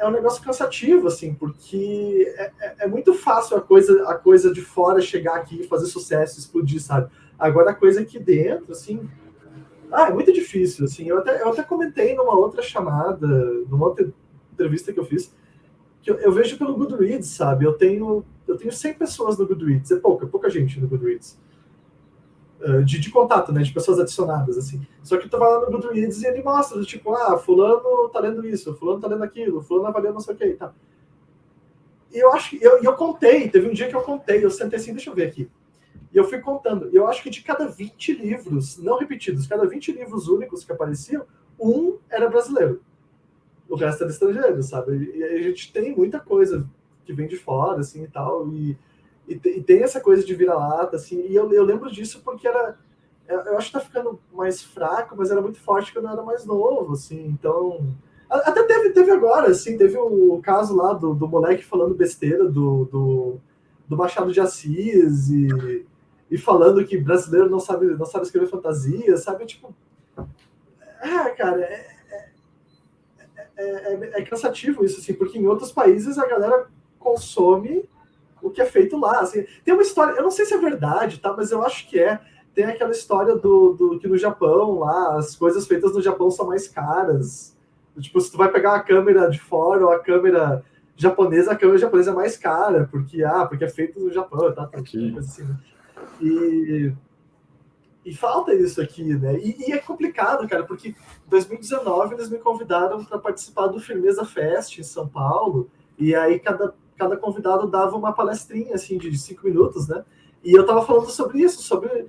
um negócio cansativo, assim, porque é muito fácil a coisa de fora chegar aqui e fazer sucesso, explodir, sabe? Agora a coisa aqui dentro, assim, é muito difícil, assim. Eu até comentei numa outra chamada, numa outra entrevista que eu fiz, que eu vejo pelo Goodreads, sabe? Eu tenho 100 pessoas no Goodreads, é pouca gente no Goodreads. De contato, né? De pessoas adicionadas, assim. Só que tu vai lá no Goodreads e ele mostra, tipo, fulano tá lendo isso, fulano tá lendo aquilo, fulano avaliou não sei o que e tal. E eu acho que eu contei, teve um dia que eu contei, eu sentei assim, deixa eu ver aqui. E eu fui contando. E eu acho que de cada 20 livros, não repetidos, cada 20 livros únicos que apareciam, um era brasileiro. O resto era estrangeiro, sabe? E a gente tem muita coisa que vem de fora, assim, e tal. E tem essa coisa de vira-lata, assim. E eu lembro disso porque eu acho que tá ficando mais fraco, mas era muito forte quando eu era mais novo, assim. Então... Até teve agora, assim, teve o caso lá do moleque falando besteira do Machado de Assis e falando que brasileiro não sabe escrever fantasia, sabe? Tipo, Cara, é cansativo isso, assim, porque em outros países a galera consome o que é feito lá. Assim. Tem uma história, eu não sei se é verdade, tá? Mas eu acho que é. Tem aquela história do que no Japão, lá, as coisas feitas no Japão são mais caras. Tipo, se tu vai pegar a câmera de fora ou a câmera japonesa é mais cara, porque é feito no Japão, tá? Coisa assim. E falta isso aqui, né? E é complicado, cara, porque em 2019 eles me convidaram para participar do Firmeza Fest em São Paulo, e aí cada convidado dava uma palestrinha, assim, de 5 minutos, né? E eu tava falando sobre isso, sobre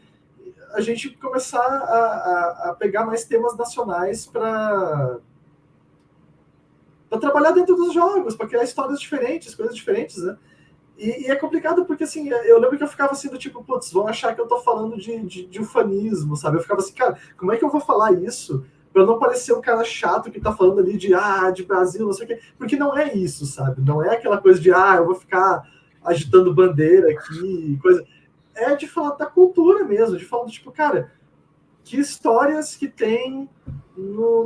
a gente começar a pegar mais temas nacionais para trabalhar dentro dos jogos, para criar histórias diferentes, coisas diferentes, né? E é complicado porque, assim, eu lembro que eu ficava assim do tipo, putz, vão achar que eu tô falando de ufanismo, sabe? Eu ficava assim, cara, como é que eu vou falar isso pra não parecer um cara chato que tá falando ali de Brasil, não sei o quê? Porque não é isso, sabe? Não é aquela coisa de, eu vou ficar agitando bandeira aqui, coisa... É de falar da cultura mesmo, de falar do tipo, cara, que histórias que tem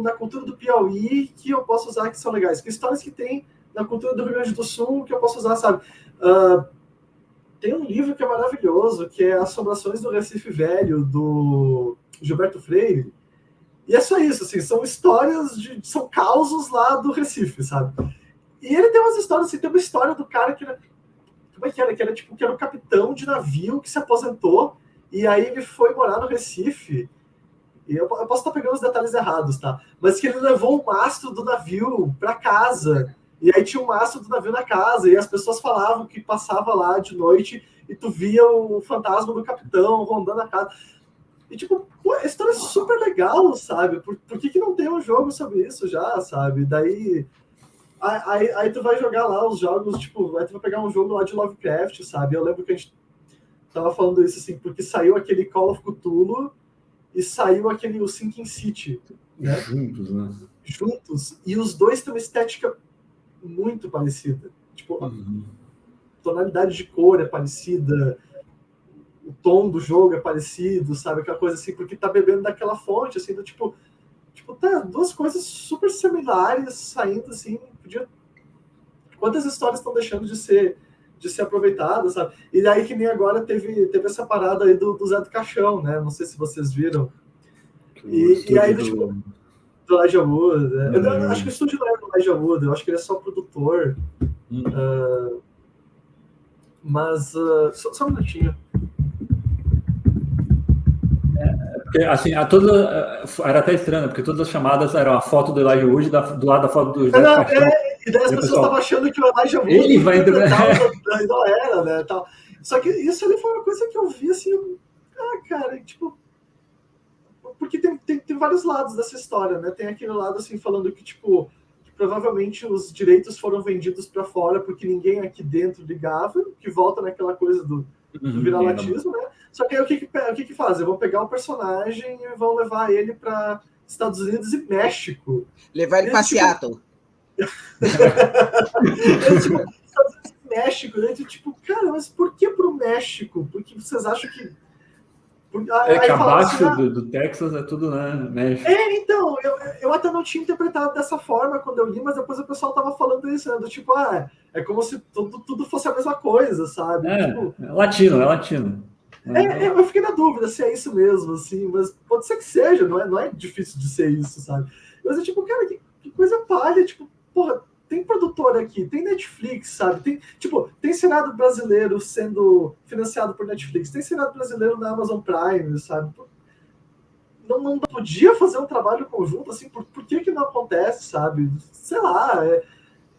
na cultura do Piauí que eu posso usar que são legais? Que histórias que tem na cultura do Rio Grande do Sul que eu posso usar, sabe? Tem um livro que é maravilhoso, que é Assombrações do Recife Velho, do Gilberto Freire. E é só isso, assim, são histórias, são causos lá do Recife, sabe? E ele tem umas histórias, assim, tem uma história do cara que era... Como é que era? Que era um capitão de navio que se aposentou, e aí ele foi morar no Recife. E eu posso estar pegando os detalhes errados, tá? Mas que ele levou o mastro do navio para casa. E aí tinha um mastro do navio na casa. E as pessoas falavam que passava lá de noite e tu via o fantasma do capitão rondando a casa. E tipo, pô, a história é super legal, sabe? Por que não tem um jogo sobre isso já, sabe? Daí... Aí tu vai jogar lá os jogos, tipo... Aí tu vai pegar um jogo lá de Lovecraft, sabe? Eu lembro que a gente tava falando isso, assim, porque saiu aquele Call of Cthulhu e saiu aquele o Sinking City, né? Juntos, né? Juntos. E os dois têm uma estética muito parecida. Tipo, a tonalidade de cor é parecida, o tom do jogo é parecido, sabe? Aquela coisa assim, porque tá bebendo daquela fonte, assim, do tipo, tá, duas coisas super similares saindo, assim, podia... Quantas histórias estão deixando de ser aproveitadas, sabe? E daí que nem agora teve essa parada aí do Zé do Caixão, né? Não sei se vocês viram. E aí, tipo, do Elijah Wood. Eu acho que o estúdio não é do Elijah Wood, eu acho que ele é só produtor. Mas, só um minutinho. Porque, assim, era até estranho, porque todas as chamadas eram a foto do Elijah Wood do lado da foto do Zé do Caixão. E daí as pessoas estavam achando que o Elijah Wood ele vai não era, né? Tal. Só que isso ali foi uma coisa que eu vi assim, cara, tipo, porque tem vários lados dessa história, né? Tem aquele lado assim falando que tipo que provavelmente os direitos foram vendidos para fora porque ninguém aqui dentro ligava, que volta naquela coisa do viralatismo, né? Só que aí o que fazem? Vão pegar o personagem e vão levar ele para Estados Unidos e México. Levar ele para Seattle. Tipo, Estados Unidos e México, né? Tipo, cara, mas por que pro México? Porque vocês acham que... que abaixo assim, do Texas é tudo, né, México. Então, eu até não tinha interpretado dessa forma quando eu li, mas depois o pessoal tava falando isso, né? Do tipo, é como se tudo fosse a mesma coisa, sabe? Tipo, é latino. Eu fiquei na dúvida se é isso mesmo, assim, mas pode ser que seja, não é difícil de ser isso, sabe? Mas é tipo, cara, que coisa palha, tipo, porra, tem produtor aqui, tem Netflix, sabe? Tem seriado brasileiro sendo financiado por Netflix, tem seriado brasileiro na Amazon Prime, sabe? Não podia fazer um trabalho conjunto, assim, por que não acontece, sabe? Sei lá,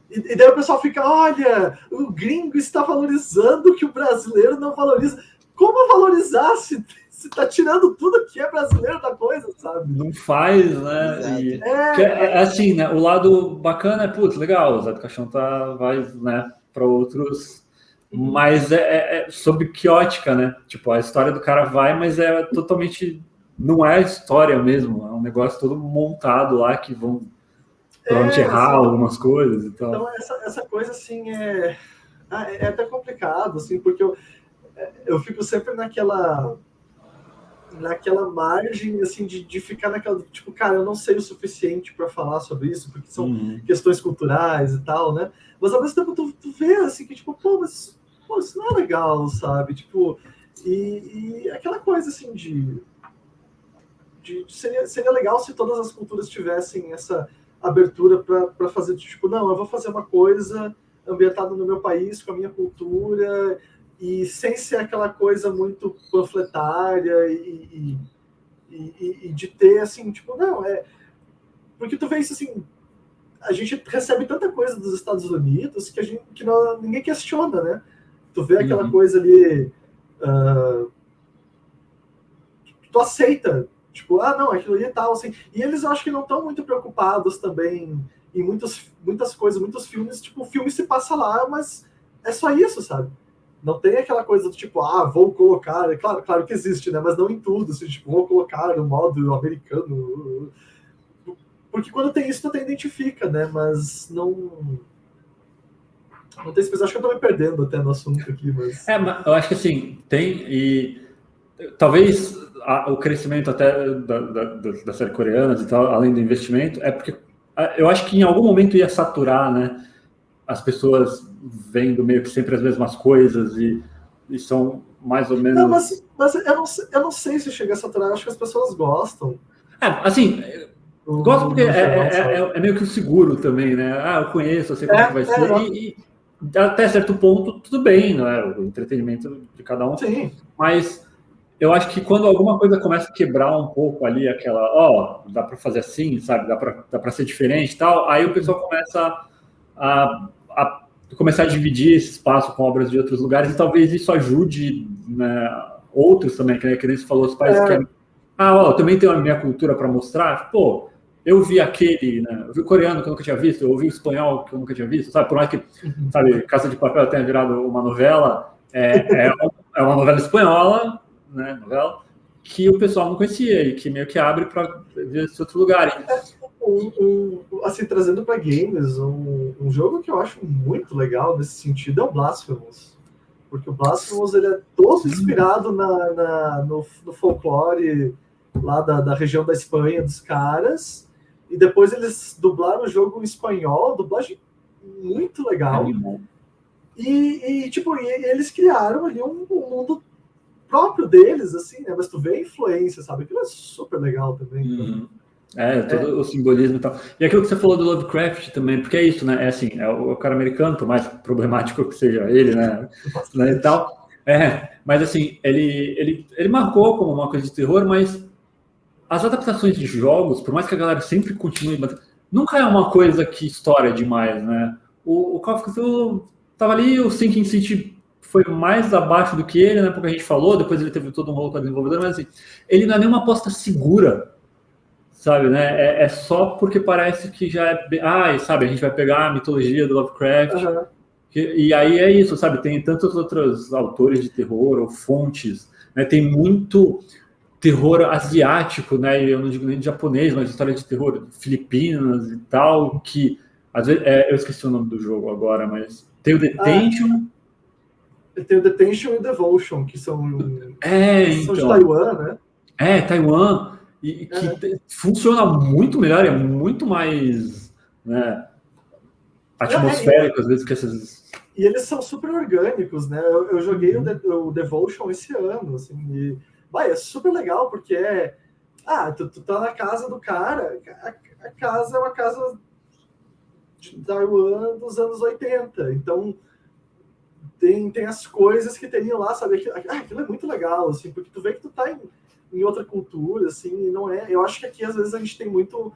E daí o pessoal fica, olha, o gringo está valorizando o que o brasileiro não valoriza. Como valorizar se tá tirando tudo que é brasileiro da coisa, sabe? Não faz, né? Assim, né? O lado bacana é, putz, legal, o Zé do Caixão vai, né, para outros... Mas é sobre que ótica, né? Tipo, a história do cara vai, mas é totalmente... Não é a história mesmo, é um negócio todo montado lá que vão provavelmente errar assim, algumas coisas e tal. Então, essa coisa, assim, é até complicado, assim, porque eu fico sempre naquela naquela margem, assim, de ficar naquela, tipo, cara, eu não sei o suficiente para falar sobre isso, porque são questões culturais e tal, né? Mas ao mesmo tempo tu vê, assim, que tipo, pô, isso não é legal, sabe? Tipo, e aquela coisa, assim, seria legal se todas as culturas tivessem essa abertura para fazer, tipo, não, eu vou fazer uma coisa ambientada no meu país, com a minha cultura, e sem ser aquela coisa muito panfletária e de ter, assim, tipo, não, porque tu vê isso, assim, a gente recebe tanta coisa dos Estados Unidos que ninguém questiona, né? Tu vê aquela coisa ali, tu aceita, tipo, não, aquilo ali é tal, assim. E eles acho que não estão muito preocupados também em muitas coisas, muitos filmes, tipo, o filme se passa lá, mas é só isso, sabe? Não tem aquela coisa do tipo, vou colocar, claro que existe, né? Mas não em tudo, assim, tipo, vou colocar o modo americano. Porque quando tem isso, tu até identifica, né? Mas não tem certeza. Acho que eu tô me perdendo até no assunto aqui, mas... Mas eu acho que assim, tem, e talvez o crescimento até da série coreanas e tal, além do investimento, é porque eu acho que em algum momento ia saturar, né? As pessoas vendo meio que sempre as mesmas coisas e são mais ou menos... Não, mas eu não sei se chega a saturar. Eu acho que as pessoas gostam. Assim, gosto porque No geral, é meio que o seguro também, né? Eu conheço, eu sei como que vai ser. E até certo ponto, tudo bem, não é? O entretenimento de cada um. Sim. Mas eu acho que quando alguma coisa começa a quebrar um pouco ali, aquela, dá para fazer assim, sabe? Dá para ser diferente e tal, aí o pessoal começa a começar a dividir esse espaço com obras de outros lugares e talvez isso ajude, né, outros também, que nem você falou, os países que também tenho a minha cultura para mostrar. Pô, eu vi aquele, né? Eu vi o coreano que eu nunca tinha visto, eu vi o espanhol que eu nunca tinha visto, sabe? Por mais que, sabe, Casa de Papel tenha virado uma novela, é uma novela espanhola, né? Novela que o pessoal não conhecia e que meio que abre para ver esse outro lugar. Assim, trazendo para games, um jogo que eu acho muito legal nesse sentido é o Blasphemous. Porque o Blasphemous ele é todo inspirado no folclore lá da região da Espanha dos caras. E depois eles dublaram o jogo em espanhol, dublagem muito legal. Tipo, eles criaram ali um mundo próprio deles, assim, né? Mas tu vê a influência, sabe? Aquilo é super legal também. Todo o simbolismo e tal. E aquilo que você falou do Lovecraft também, porque é isso, né? É assim, é o cara americano, por mais problemático que seja ele, né? E tal. Mas assim, ele marcou como uma coisa de terror, mas as adaptações de jogos, por mais que a galera sempre continue, nunca é uma coisa que estoura demais, né? O Call of Cthulhu tava ali, o Sinking City foi mais abaixo do que ele, né? Porque a gente falou, depois ele teve todo um rolo com a desenvolvedora, mas assim, ele não é nenhuma aposta segura, sabe, né? É só porque parece que já é... sabe, a gente vai pegar a mitologia do Lovecraft, e aí é isso, sabe? Tem tantos outros autores de terror ou fontes, né? Tem muito terror asiático, né? Eu não digo nem de japonês, mas história de terror filipinas e tal, que às vezes eu esqueci o nome do jogo agora, mas tem o Detention. Tem o Detention e o Devotion, que são então, de Taiwan, né? Taiwan, e que funciona muito melhor, é muito mais, né, atmosférico às vezes que essas. E eles são super orgânicos, né? Eu joguei o Devotion esse ano, assim, e é super legal, porque tu tá na casa do cara, a casa é uma casa de Taiwan dos anos 80, então tem as coisas que teriam lá, sabe? Aquilo é muito legal, assim, porque tu vê que tu tá em outra cultura, assim, e não é... Eu acho que aqui, às vezes, a gente tem muito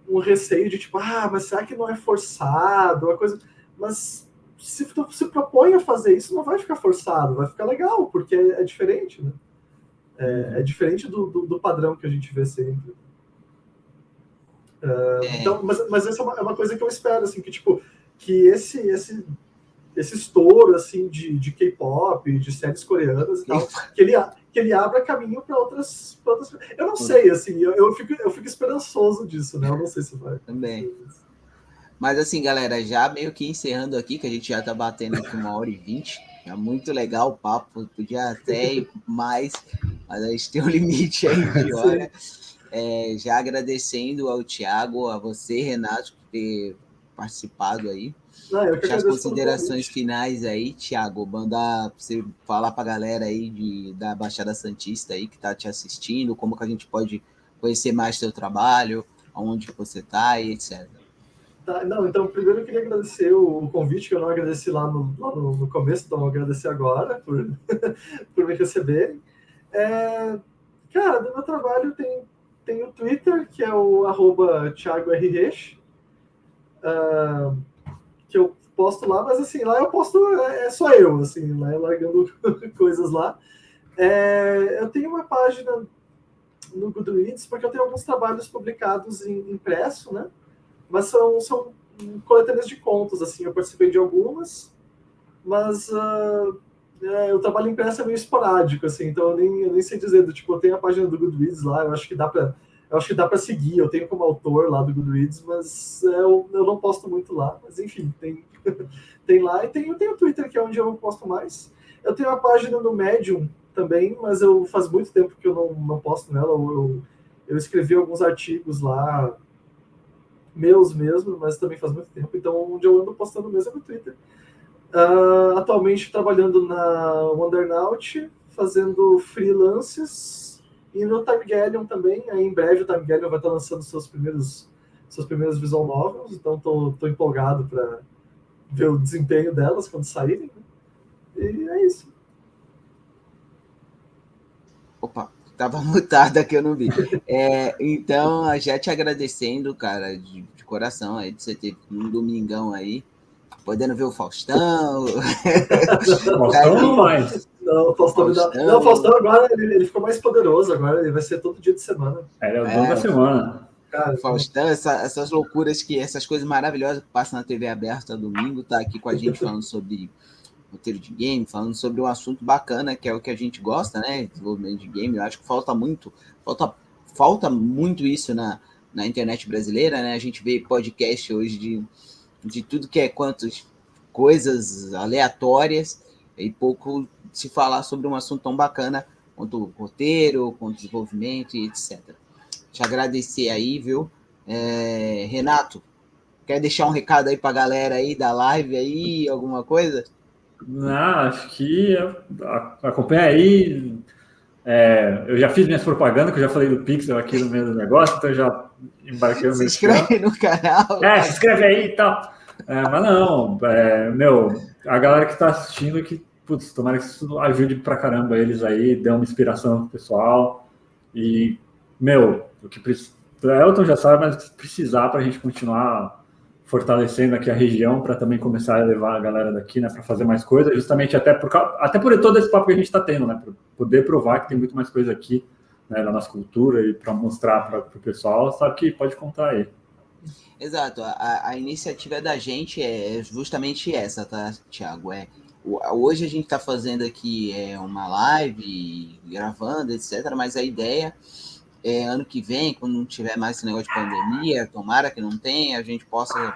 um receio de, tipo, mas será que não é forçado? Uma coisa... Mas se tu se propõe a fazer isso, não vai ficar forçado, vai ficar legal, porque é diferente, né? É diferente do padrão que a gente vê sempre. Então, mas essa é uma coisa que eu espero, assim, que, tipo, que esse estouro, assim, de K-pop, de séries coreanas e tal, que ele abra caminho para outras... Eu não sei, assim, eu fico esperançoso disso, né? Eu não sei se vai. Também. Mas assim, galera, já meio que encerrando aqui, que a gente já tá batendo aqui 1h20, é muito legal o papo, podia até ir mais, mas a gente tem um limite aí de hora. Já agradecendo ao Thiago, a você, Renato, por ter participado aí. As considerações finais aí, Thiago, mandar você falar para a galera aí da Baixada Santista aí que está te assistindo, como que a gente pode conhecer mais seu trabalho, aonde você está e etc. Tá, então, primeiro eu queria agradecer o convite, que eu não agradeci lá no começo, então eu agradecer agora por me receberem. Cara, do meu trabalho tem o Twitter, que é o @ThiagoRreich, que eu posto lá, mas assim, lá eu posto, só eu, assim, lá eu largando coisas lá. Eu tenho uma página no Goodreads, porque eu tenho alguns trabalhos publicados em impresso, né? Mas são coletâneas de contos, assim, eu participei de algumas, mas o trabalho impresso é meio esporádico, assim, então eu nem sei dizer, tipo, eu tenho a página do Goodreads lá, eu acho que dá para seguir, eu tenho como autor lá do Goodreads, mas eu não posto muito lá, mas enfim, tem lá, e tem o Twitter, que é onde eu posto mais. Eu tenho a página no Medium também, mas faz muito tempo que eu não posto nela, eu escrevi alguns artigos lá, meus mesmo, mas também faz muito tempo, então onde eu ando postando mesmo é no Twitter. Atualmente trabalhando na Wondernaut, fazendo freelances, e no Time também. Aí em breve o Time vai estar lançando seus primeiros visual novels, então estou empolgado para ver o desempenho delas quando saírem. E é isso. Opa, estava mutado aqui, eu não vi. Então, já te agradecendo, cara, de coração aí, de você ter um domingão aí, podendo ver o Faustão. Faustão não mais. Não, o Faustão agora ele ficou mais poderoso, agora ele vai ser todo dia de semana. É o dono da semana. Cara, Faustão, essas loucuras, essas coisas maravilhosas que passam na TV aberta domingo, tá aqui com a gente falando sobre roteiro de game, falando sobre um assunto bacana, que é o que a gente gosta, né? Desenvolvimento de game. Eu acho que falta muito isso na internet brasileira, né? A gente vê podcast hoje de tudo que é quantas coisas aleatórias e pouco se falar sobre um assunto tão bacana quanto o roteiro, quanto o desenvolvimento e etc. Te agradecer aí, viu? Renato, quer deixar um recado aí pra galera aí da live aí, alguma coisa? Não, acho que acompanha aí. Eu já fiz minhas propagandas, que eu já falei do Pixel aqui no meio do negócio, então já embarquei no meu. Se inscreve no canal. Se inscreve aí e tal. Mas não, a galera que está assistindo, que, putz, tomara que isso ajude pra caramba eles aí, dê uma inspiração pro pessoal. E, o que o Elton já sabe, mas se precisar pra gente continuar fortalecendo aqui a região, para também começar a levar a galera daqui, né, para fazer mais coisas, justamente até por todo esse papo que a gente está tendo, né, para poder provar que tem muito mais coisa aqui, né, da nossa cultura, e para mostrar para o pessoal, sabe que pode contar aí. Exato, a iniciativa da gente é justamente essa, tá, Thiago? Hoje a gente está fazendo aqui uma live, gravando, etc., mas a ideia ano que vem, quando não tiver mais esse negócio de pandemia, tomara que não tenha, a gente possa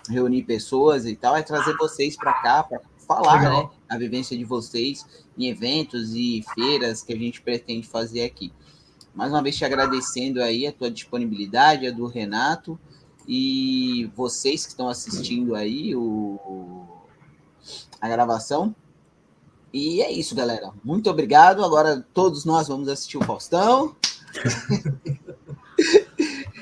reunir pessoas e tal, trazer vocês para cá para falar, né, a vivência de vocês em eventos e feiras que a gente pretende fazer aqui. Mais uma vez te agradecendo aí a tua disponibilidade, a do Renato, e vocês que estão assistindo aí a gravação. E é isso, galera. Muito obrigado. Agora todos nós vamos assistir o Faustão.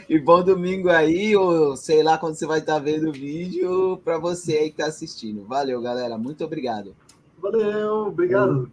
E bom domingo aí, ou sei lá quando você vai estar vendo o vídeo, para você aí que está assistindo. Valeu, galera. Muito obrigado. Valeu, obrigado.